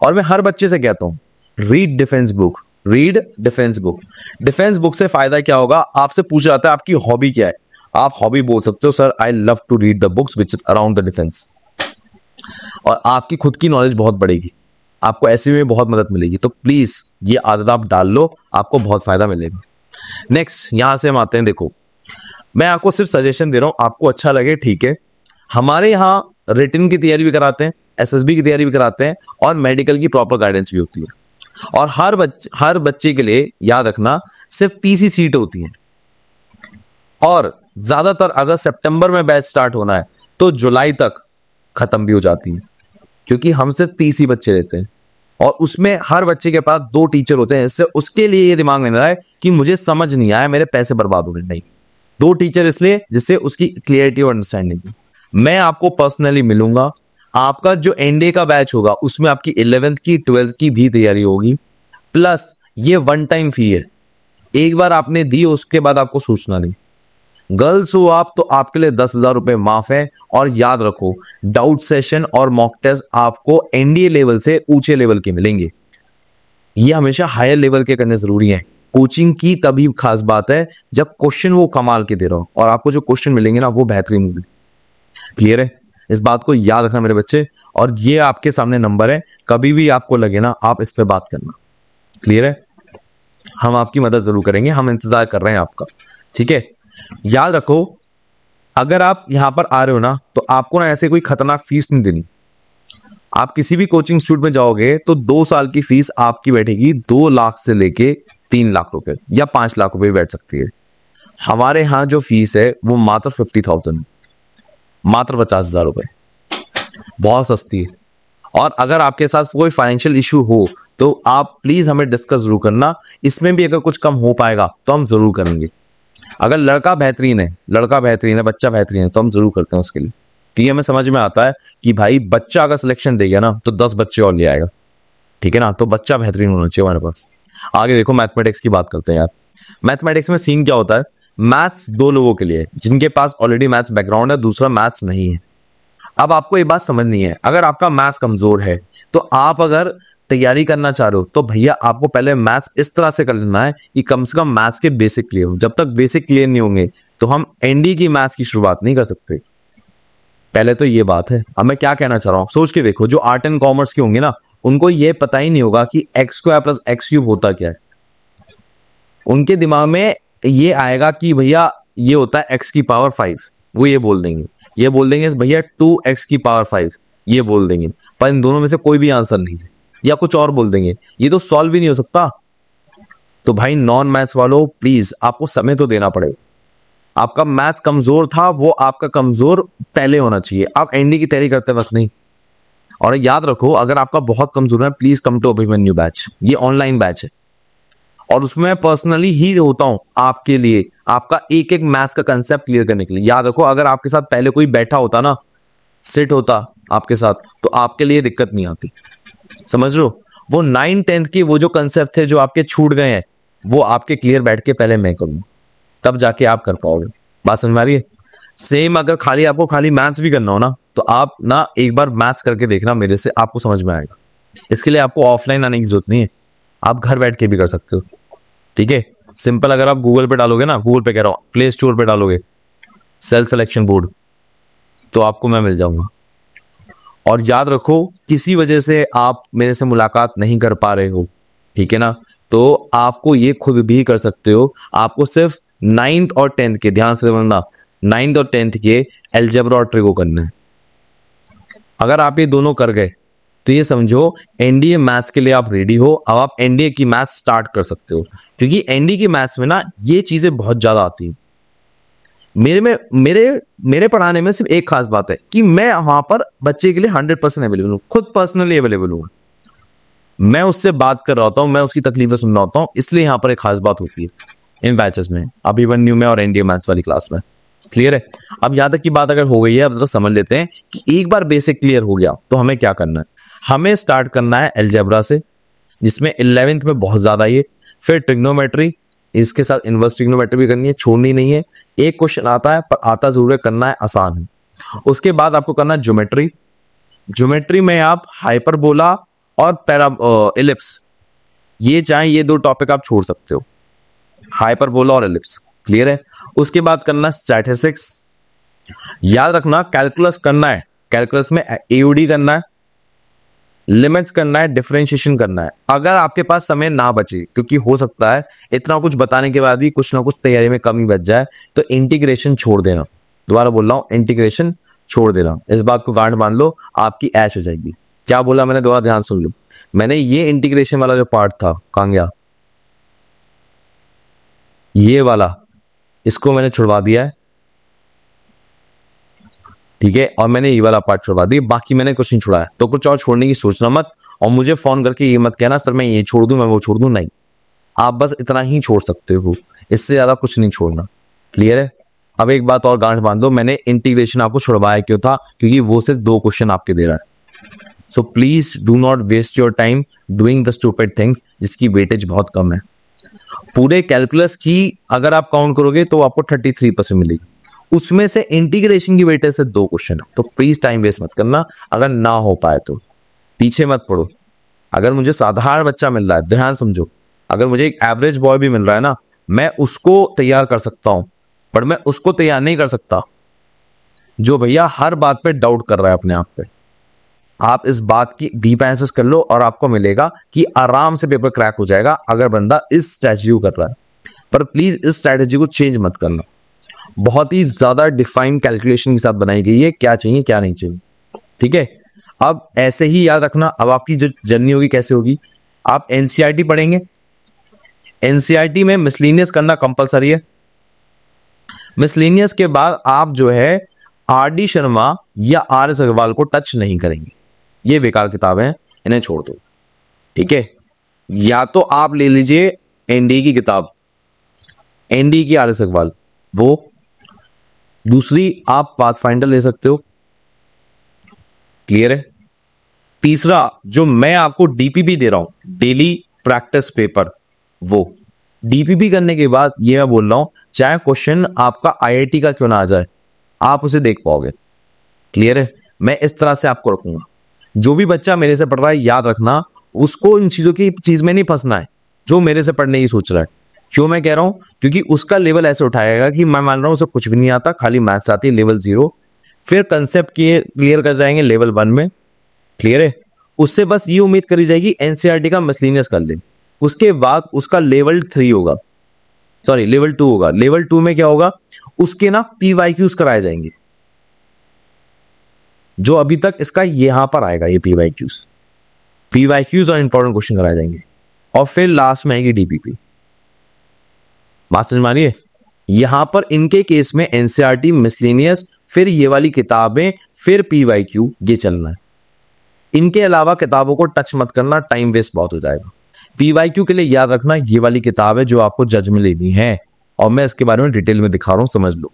और मैं हर बच्चे से कहता हूं, read defence book, read defence book. Defence book से फायदा क्या होगा? आपसे पूछा जाता है आपकी हॉबी क्या है, आप हॉबी बोल सकते हो sir I love to read the books which around the defence, और आपकी खुद की नॉलेज बहुत बढ़ेगी, आपको ऐसे में बहुत मदद मिलेगी। तो प्लीज ये आदत आप डाल लो, आपको बहुत फायदा मिलेगा। नेक्स्ट यहां से हम आते हैं। देखो मैं आपको सिर्फ सजेशन दे रहा हूं, आपको अच्छा लगे ठीक है। हमारे यहाँ रिटन की तैयारी भी कराते हैं, एसएसबी की तैयारी भी कराते हैं, और मेडिकल की प्रॉपर गाइडेंस भी होती है। और हर बच्चे के लिए याद रखना सिर्फ 30 ही सीट होती हैं, और ज्यादातर अगर सितंबर में बैच स्टार्ट होना है तो जुलाई तक खत्म भी हो जाती है, क्योंकि हम सिर्फ 30 ही बच्चे लेते हैं, और उसमें हर बच्चे के पास 2 टीचर होते हैं। इससे उसके लिए ये दिमाग में रहा है कि मुझे समझ नहीं आया, मेरे पैसे बर्बाद हो गए। नहीं, 2 टीचर इसलिए जिससे उसकी क्लियरिटी और अंडरस्टैंडिंग। मैं आपको पर्सनली मिलूंगा, आपका जो एनडीए का बैच होगा उसमें आपकी 11th की 12th की भी तैयारी होगी, प्लस ये 1 टाइम फी है, एक बार आपने दी उसके बाद आपको सोचना नहीं। गर्ल्स हो आप तो आपके लिए 10,000 रुपए माफ है। और याद रखो डाउट सेशन और मॉक टेस्ट आपको एनडीए लेवल से ऊंचे लेवल के मिलेंगे, ये हमेशा हायर लेवल के करने जरूरी है। कोचिंग की तभी खास बात है जब क्वेश्चन वो कमाल के दे रहा हो, और आपको जो क्वेश्चन मिलेंगे ना वो बेहतरीन होंगे। क्लियर है? इस बात को याद रखना मेरे बच्चे, और ये आपके सामने नंबर है, कभी भी आपको लगे ना आप इस पे बात करना। क्लियर है? हम आपकी मदद जरूर करेंगे, हम इंतजार कर रहे हैं आपका, ठीक है। याद रखो अगर आप यहां पर आ रहे हो ना तो आपको ना ऐसे कोई खतरनाक फीस नहीं देनी। आप किसी भी कोचिंग इंस्टीट्यूट में जाओगे तो 2 साल की फीस आपकी बैठेगी 2 लाख से लेके 3 लाख रुपए या 5 लाख रुपए बैठ सकती है। हमारे यहाँ जो फीस है वो मात्र 50,000, मात्र 50,000 रुपए, बहुत सस्ती है। और अगर आपके साथ कोई फाइनेंशियल इशू हो तो आप प्लीज हमें डिस्कस जरूर करना, इसमें भी अगर कुछ कम हो पाएगा तो हम जरूर करेंगे। अगर लड़का बेहतरीन है, बच्चा बेहतरीन है तो हम जरूर करते हैं उसके लिए, क्योंकि हमें समझ में आता है कि भाई बच्चा अगर सिलेक्शन दे गया ना तो 10 बच्चे और ले आएगा, ठीक है ना। तो बच्चा बेहतरीन होना चाहिए हमारे पास। आगे देखो मैथमेटिक्स की बात करते हैं यार। मैथमेटिक्स में सीन क्या होता है, मैथ्स 2 लोगों के लिए, जिनके पास ऑलरेडी मैथ्स बैकग्राउंड है, दूसरा मैथ्स नहीं है। अब आपको ये बात समझनी है, अगर आपका मैथ्स कमजोर है तो आप अगर तैयारी करना चाह रहे हो तो भैया आपको पहले मैथ्स इस तरह से कर लेना है कि कम से कम मैथ्स के बेसिक क्लियर हो। जब तक बेसिक क्लियर नहीं होंगे तो हम एनडी की मैथ्स की शुरुआत नहीं कर सकते। पहले तो ये बात है। अब मैं क्या कहना चाह रहा हूं, सोच के देखो, जो आर्ट एंड कॉमर्स के होंगे ना उनको ये पता ही नहीं होगा कि x² + x³ होता क्या है। उनके दिमाग में ये आएगा कि भैया ये होता है x⁵, वो ये बोल देंगे भैया 2x⁵, ये बोल देंगे, पर इन दोनों में से कोई भी आंसर नहीं है। या कुछ और बोल देंगे, ये तो सॉल्व ही नहीं हो सकता। तो भाई नॉन मैथ्स वालों प्लीज आपको समय तो देना पड़ेगा। आपका मैथ्स कमजोर था, वो आपका कमजोर पहले होना चाहिए, आप एनडी की तैयारी करते वक्त नहीं। और याद रखो अगर आपका बहुत कमजोर है, please come to Abhimanyu batch, ये ऑनलाइन बैच है और उसमें मैं पर्सनली ही होता हूं आपके लिए, आपका एक एक मैथ्स का कंसेप्ट क्लियर करने के लिए। याद रखो अगर आपके साथ पहले कोई बैठा होता ना, सिट होता आपके साथ, तो आपके लिए दिक्कत नहीं आती। समझ लो, वो 9-10 के वो जो कंसेप्ट थे जो आपके छूट गए हैं, वो आपके क्लियर बैठ के पहले मैं करूँ, तब जाके आप कर पाओगे। बात समझ में आ रही है? सेम अगर खाली आपको खाली मैथ्स भी करना हो ना, तो आप ना एक बार मैथ्स करके देखना मेरे से, आपको समझ में आएगा। इसके लिए आपको ऑफलाइन आने की जरूरत नहीं है, आप घर बैठ के भी कर सकते हो। ठीक है, सिंपल, अगर आप गूगल पे डालोगे ना, गूगल पे कह रहा हूं, प्ले स्टोर पे डालोगे सेल्फ सिलेक्शन बोर्ड, तो आपको मैं मिल जाऊंगा। और याद रखो किसी वजह से आप मेरे से मुलाकात नहीं कर पा रहे हो, ठीक है ना, तो आपको ये खुद भी कर सकते हो। आपको सिर्फ 9th और 10th के, ध्यान से समझना, 9th और 10th के अलजेब्रा और ट्रिगो करना है। अगर आप ये दोनों कर गए तो ये समझो एनडीए मैथ्स के लिए आप रेडी हो। अब आप एनडीए की मैथ्स स्टार्ट कर सकते हो, क्योंकि एनडीए की मैथ्स में ना ये चीजें बहुत ज्यादा आती हैं। मेरे पढ़ाने में सिर्फ एक खास बात है कि मैं वहां पर बच्चे के लिए 100% अवेलेबल हूं, खुद पर्सनली अवेलेबल हूं। मैं उससे बात कर रहा होता हूं, मैं उसकी तकलीफें सुन रहा होता हूं, इसलिए यहां पर एक खास बात होती है इन बैचेस में, अभिमन्यु में और एनडीए मैथ्स वाली क्लास में। क्लियर है? अब यहां तक की बात अगर हो गई है, अब जरा समझ लेते हैं कि एक बार बेसिक क्लियर हो गया तो हमें क्या करना है। हमें स्टार्ट करना है अलजेब्रा से, जिसमें 11th में बहुत ज्यादा ये, फिर ट्रिग्नोमेट्री, इसके साथ इनवर्स ट्रिग्नोमेट्री भी करनी है, छोड़नी नहीं है। एक क्वेश्चन आता है पर आता जरूर है, करना है, आसान है। उसके बाद आपको करना है ज्योमेट्री। ज्योमेट्री में आप हाइपरबोला और पैरा इलिप्स, ये चाहे ये दो टॉपिक आप छोड़ सकते हो, हाइपरबोला और इलिप्स। क्लियर है? उसके बाद करना स्टैटिस्टिक्स। याद रखना कैलकुलस करना है, कैलकुलस में एओडी करना है, लिमिट्स करना है, डिफरेंशिएशन करना है। अगर आपके पास समय ना बचे, क्योंकि हो सकता है इतना कुछ बताने के बाद भी कुछ ना कुछ तैयारी में कमी बच जाए, तो इंटीग्रेशन छोड़ देना। दोबारा बोल रहा हूं, इंटीग्रेशन छोड़ देना। इस बात को गांठ बांध लो, आपकी ऐश हो जाएगी। क्या बोला मैंने, दोबारा ध्यान सुन लो। मैंने ये इंटीग्रेशन वाला जो पार्ट था, कहां गया, ये वाला, इसको मैंने छुड़वा दिया है, ठीक है, और मैंने ये वाला पार्ट छुड़वा दिया, बाकी मैंने कुछ नहीं छुड़ाया। तो कुछ और छोड़ने की सोचना मत, और मुझे फोन करके ये मत कहना सर मैं ये छोड़ दूं, मैं वो छोड़ दूं, नहीं। आप बस इतना ही छोड़ सकते हो, इससे ज्यादा कुछ नहीं छोड़ना। क्लियर है? अब एक बात और गांठ बांध दो, मैंने इंटीग्रेशन आपको छुड़वाया क्यों था, क्योंकि वो सिर्फ 2 क्वेश्चन आपके दे रहा है। So please do not waste your time doing the stupid things, जिसकी वेटेज बहुत कम है। पूरे कैलकुलस की अगर आप काउंट करोगे तो आपको 33% मिलेगी, उसमें से इंटीग्रेशन की वेटेज से 2 क्वेश्चन है। तो प्लीज टाइम वेस्ट मत करना, अगर ना हो पाए तो पीछे मत पड़ो। अगर मुझे साधारण बच्चा मिल रहा है, ध्यान समझो, अगर मुझे एक एवरेज बॉय भी मिल रहा है ना, मैं उसको तैयार कर सकता हूं, पर मैं उसको तैयार नहीं कर सकता जो भैया हर बात पे डाउट कर रहा है अपने आप पे। आप इस बात की डीप एनालिसिस कर लो और आपको मिलेगा कि आराम से पेपर क्रैक हो जाएगा अगर बंदा इस स्ट्रैटेजी को कर रहा है। पर प्लीज इस स्ट्रैटेजी को चेंज मत करना, बहुत ही ज्यादा डिफाइंड कैलकुलेशन के साथ बनाई गई है, क्या चाहिए क्या नहीं चाहिए। ठीक है, अब ऐसे ही याद रखना। अब आपकी जो जर्नी होगी कैसे होगी, आप एनसीईआरटी पढ़ेंगे, एनसीईआरटी में मिसलेनियस करना कंपलसरी है। मिसलेनियस के बाद आप जो है आर.डी. शर्मा या आर.एस. अग्रवाल को टच नहीं करेंगे, ये बेकार किताबें हैं, इन्हें छोड़ दो। ठीक है, या तो आप ले लीजिए एनडी की किताब, एनडी की आर.एस. अग्रवाल, वो दूसरी आप पाथफाइंडर ले सकते हो। क्लियर है? तीसरा जो मैं आपको डीपीपी दे रहा हूं, डेली प्रैक्टिस पेपर, वो डीपीपी करने के बाद ये मैं बोल रहा हूं, चाहे क्वेश्चन आपका आईआईटी का क्यों ना आ जाए, आप उसे देख पाओगे। क्लियर है? मैं इस तरह से आपको रखूंगा। जो भी बच्चा मेरे से पढ़ रहा है, याद रखना उसको इन चीजों की चीज में नहीं फंसना है जो मेरे से पढ़ने की सोच रहा है। क्यों मैं कह रहा हूं, क्योंकि उसका लेवल ऐसे उठाएगा कि मैं मान रहा हूं उसे कुछ भी नहीं आता, खाली मैथ्स आती है, लेवल 0, फिर कंसेप्ट क्लियर कर जाएंगे लेवल 1 में। क्लियर है? उससे बस ये उम्मीद करी जाएगी एनसीईआरटी का मिसलेनियस कर ले, उसके बाद उसका लेवल 3 होगा, सॉरी लेवल 2 होगा। लेवल 2 में क्या होगा, उसके ना पीवाईक्यूज कराए जाएंगे, जो अभी तक इसका यहां पर आएगा, ये पीवाईक्यूज। पीवाईक्यूज और इंपॉर्टेंट क्वेश्चन कराए जाएंगे, और फिर लास्ट में आएगी डीपीपी। बात समझ में आ रही है? यहां पर इनके केस में एनसीईआरटी, मिसलेनियस, फिर ये वाली किताबें, फिर पीवाईक्यू, ये चलना है। इनके अलावा किताबों को टच मत करना, टाइम वेस्ट बहुत हो जाएगा। पीवाईक्यू के लिए याद रखना ये वाली किताब है जो आपको जज में लेनी है, और मैं इसके बारे में डिटेल में दिखा रहा हूं, समझ लो।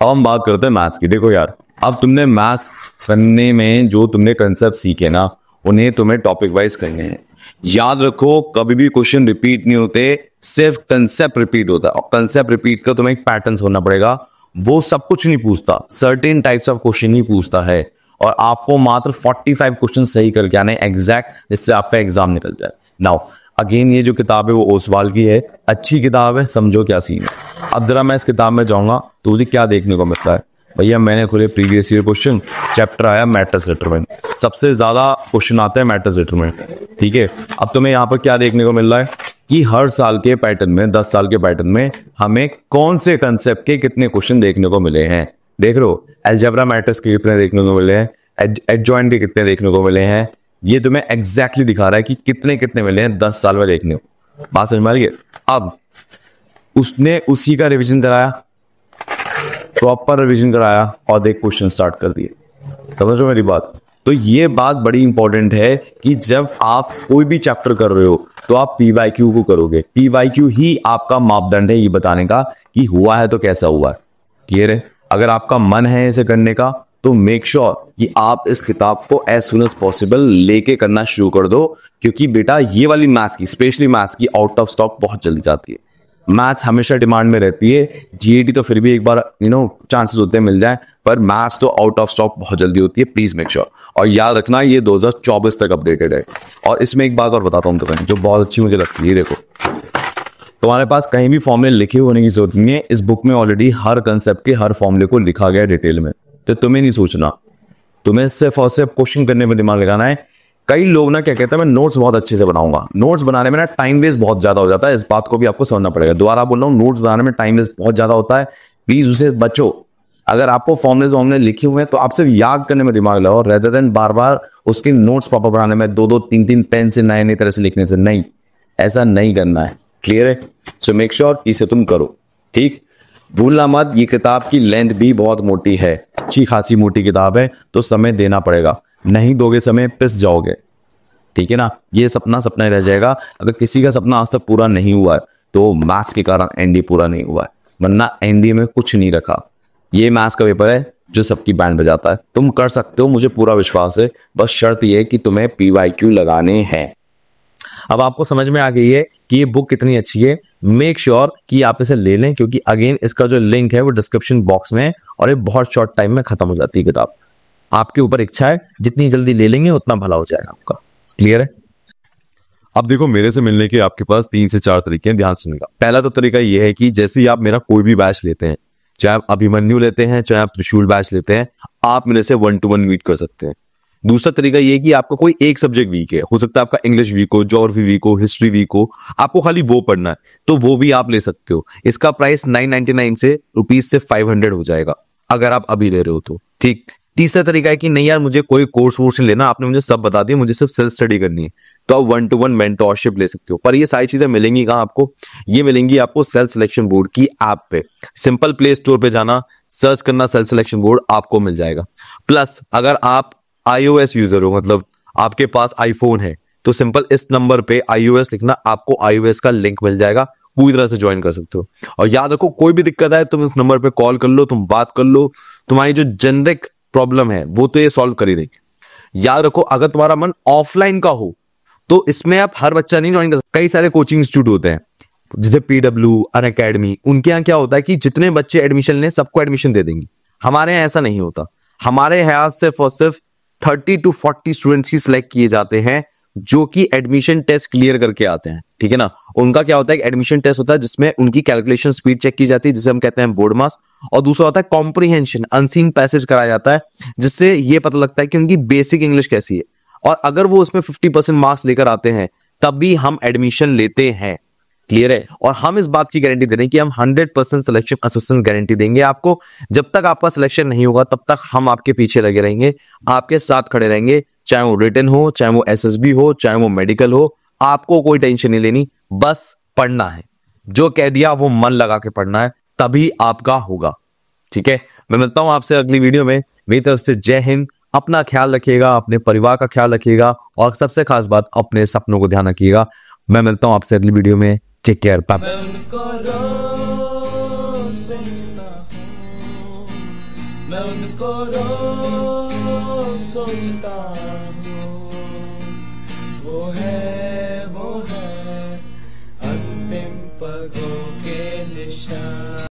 अब हम बात करते हैं मैथ्स की। देखो यार, अब तुमने मैथ्स करने में जो तुमने कंसेप्ट सीखे ना, उन्हें तुम्हें टॉपिक वाइज करने हैं। याद रखो, कभी भी क्वेश्चन रिपीट नहीं होते, सिर्फ कंसेप्ट रिपीट होता है, और कंसेप्ट रिपीट का तुम्हें एक पैटर्न होना पड़ेगा। वो सब कुछ नहीं पूछता, सर्टेन टाइप्स ऑफ क्वेश्चन ही पूछता है, और आपको मात्र 45 क्वेश्चन सही करके आने एग्जैक्ट, जिससे आपका एग्जाम निकल जाए। नाउ अगेन, ये जो किताब है वो ओसवाल की है, अच्छी किताब है, समझो क्या सीन है। अब जरा मैं इस किताब में जाऊंगा तो मुझे क्या देखने को मिलता है। भैया मैंने खुले प्रीवियस ईयर क्वेश्चन, चैप्टर आया मैट्रिक्स डिटरमिनेंट, सबसे ज्यादा क्वेश्चन आते हैं मैट्रिक्स डिटरमिनेंट, ठीक है। अब तुम्हें यहाँ पर क्या देखने को मिल रहा है कि हर साल के पैटर्न में, 10 साल के पैटर्न में हमें कौन से कंसेप्ट के कितने क्वेश्चन देखने को मिले हैं। देख लो, अलजेब्रा मैट्रिक्स के कितने देखने को मिले हैं, एडजॉइंट के कितने देखने को मिले हैं, ये तुम्हें एग्जैक्टली दिखा रहा है कि कितने कितने मिले हैं 10 साल में देखने को। बात समझ में आ रही है? अब उसने उसी का रिवीजन कराया, प्रॉपर रिवीजन कराया, और देख क्वेश्चन स्टार्ट कर दिए। समझ रहे हो मेरी बात? तो ये बात बड़ी इंपॉर्टेंट है कि जब आप कोई भी चैप्टर कर रहे हो तो आप पीवाईक्यू को करोगे। पीवाईक्यू ही आपका मापदंड है ये बताने का कि हुआ है तो कैसा हुआ है। क्लियर है? अगर आपका मन है इसे करने का तो मेक श्योर कि आप इस किताब को एज सुन एज पॉसिबल लेके करना शुरू कर दो, क्योंकि बेटा ये वाली मैथ्स की, स्पेशली मैथ्स की, आउट ऑफ स्टॉक बहुत जल्दी जाती है। मैथ्स हमेशा डिमांड में रहती है, जीएटी तो फिर भी एक बार चांसेस होते हैं मिल जाए, पर मैथ्स तो आउट ऑफ स्टॉक बहुत जल्दी होती है। प्लीज मेक श्योर, और याद रखना ये 2024 तक अपडेटेड है। और इसमें एक बात और बताता हूं तुम्हें जो बहुत अच्छी मुझे लगती है। देखो, तुम्हारे पास कहीं भी फॉर्मूले लिखे होने की जरूरत नहीं है, इस बुक में ऑलरेडी हर कंसेप्ट के हर फॉर्मूले को लिखा गया है डिटेल में, तो तुम्हें नहीं सोचना, तुम्हें सिर्फ और सिर्फ क्वेश्चन करने में दिमाग लगाना है। कई लोग ना क्या कहते हैं, मैं नोट्स बहुत अच्छे से बनाऊंगा, नोट्स बनाने में ना टाइम वेस्ट बहुत ज्यादा हो जाता है, इस बात को भी आपको समझना पड़ेगा। दोबारा बोल रहा हूं, नोट्स बनाने में टाइम वेस्ट बहुत ज्यादा होता है, प्लीज उसे बचो। अगर आपको फॉर्मूले लिखे हुए हैं तो आप सिर्फ याद करने में दिमाग लगाओ, रेदर देन बार बार उसके नोट्स प्रॉपर बनाने में 2-2, 3-3 पेन से नए नई तरह से लिखने से। नहीं, ऐसा नहीं करना है। क्लियर है? सो मेक श्योर इसे तुम करो, ठीक। भूलना मत, ये किताब की लेंथ भी बहुत मोटी है, अच्छी खासी मोटी किताब है, तो समय देना पड़ेगा। नहीं दोगे समय, पिस जाओगे, ठीक है ना। ये सपना सपना ही रह जाएगा। अगर किसी का सपना आज तक पूरा नहीं हुआ है तो मैथ्स के कारण एनडीए पूरा नहीं हुआ है, वरना एनडीए में कुछ नहीं रखा। ये मैथ्स का पेपर है जो सबकी बैंड बजाता है। तुम कर सकते हो, मुझे पूरा विश्वास है, बस शर्त यह है कि तुम्हें पीवाईक्यू लगाने हैं। अब आपको समझ में आ गई है कि ये बुक कितनी अच्छी है। मेक श्योर कि आप इसे ले लें, क्योंकि अगेन इसका जो लिंक है वो डिस्क्रिप्शन बॉक्स में है, और ये बहुत शॉर्ट टाइम में खत्म हो जाती है किताब। आपके ऊपर इच्छा है, जितनी जल्दी ले लेंगे उतना भला हो जाएगा आपका। क्लियर है? अब देखो, मेरे से मिलने के आपके पास 3 से 4 तरीके हैं, ध्यान सुनिएगा। पहला तो तरीका ये है कि जैसे ही आप मेरा कोई भी बैच लेते हैं, चाहे आप अभिमन्यु लेते हैं, चाहे आप त्रिशूल बैच लेते हैं, आप मेरे से 1-to-1 मीट कर सकते हैं। दूसरा तरीका ये है कि आपका कोई एक सब्जेक्ट वीक है, हो सकता है आपका इंग्लिश वीक हो, ज्योग्राफी वीक हो, हिस्ट्री वीक हो, आपको खाली वो पढ़ना है, तो वो भी आप ले सकते हो। इसका प्राइस 999 से रुपीज से 500 हो जाएगा अगर आप अभी ले रहे हो तो, ठीक। तीसरा तरीका है कि नहीं यार, मुझे कोई कोर्स वोर्स नहीं लेना, आपने मुझे सब बता दिया, मुझे सिर्फ सेल्फ स्टडी करनी है, तो आप 1-to-1 मेंटोरशिप ले सकते हो। पर ये सारी चीजें मिलेंगी कहां आपको? ये मिलेंगी आपको सेल्फ सिलेक्शन बोर्ड की ऐप पे। सिंपल प्ले स्टोर पे जाना, सर्च करना सेल्फ सिलेक्शन बोर्ड, आपको मिल जाएगा। प्लस अगर आप iOS यूजर हो, मतलब आपके पास आईफोन है, तो सिंपल इस नंबर पे iOS लिखना, आपको iOS का लिंक मिल जाएगा, पूरी तरह से ज्वाइन कर सकते हो। और याद रखो, कोई भी दिक्कत है तुम इस नंबर पे कॉल कर लो, तुम बात कर लो, तुम्हारी जो जेनरिक प्रॉब्लम है वो तो ये सॉल्व कर ही देंगे। याद रखो, अगर तुम्हारा मन ऑफलाइन का हो तो इसमें आप हर बच्चा नहीं ज्वाइन कर सकते। कई सारे कोचिंग इंस्टीट्यूट होते हैं जैसे PW, अनअकैडमी, उनके यहाँ क्या होता है कि जितने बच्चे एडमिशन लें सबको एडमिशन दे देंगे। हमारे यहाँ ऐसा नहीं होता। हमारे यहाँ सिर्फ और सिर्फ 30 to 40 स्टूडेंट्स ही सिलेक्ट किए जाते हैं जो कि एडमिशन टेस्ट क्लियर करके आते हैं, ठीक है ना। उनका क्या होता है, एडमिशन टेस्ट होता है जिसमें उनकी कैलकुलेशन स्पीड चेक की जाती है, जिसे हम कहते हैं बोर्ड मास, और दूसरा होता है कॉम्प्रिहेंशन, अनसीन पैसेज कराया जाता है, जिससे ये पता लगता है कि उनकी बेसिक इंग्लिश कैसी है। और अगर वो उसमें 50% मार्क्स लेकर आते हैं तब भी हम एडमिशन लेते हैं। क्लियर है? और हम इस बात की गारंटी दे रहे हैं कि हम 100% सिलेक्शन असिस्टेंट गारंटी देंगे आपको। जब तक आपका सिलेक्शन नहीं होगा तब तक हम आपके पीछे लगे रहेंगे, आपके साथ खड़े रहेंगे, चाहे वो रिटन हो, चाहे वो एसएसबी हो, चाहे वो मेडिकल हो, आपको कोई टेंशन नहीं लेनी, बस पढ़ना है। जो कह दिया वो मन लगा के पढ़ना है, तभी आपका होगा। ठीक है, मैं मिलता हूं आपसे अगली वीडियो में। मेरी तरफ से जय हिंद। अपना ख्याल रखिएगा, अपने परिवार का ख्याल रखिएगा, और सबसे खास बात, अपने सपनों को ध्यान रखिएगा। मैं मिलता हूं आपसे अगली वीडियो में। Take care, bye. मैं उनको रोज सोचता हूँ।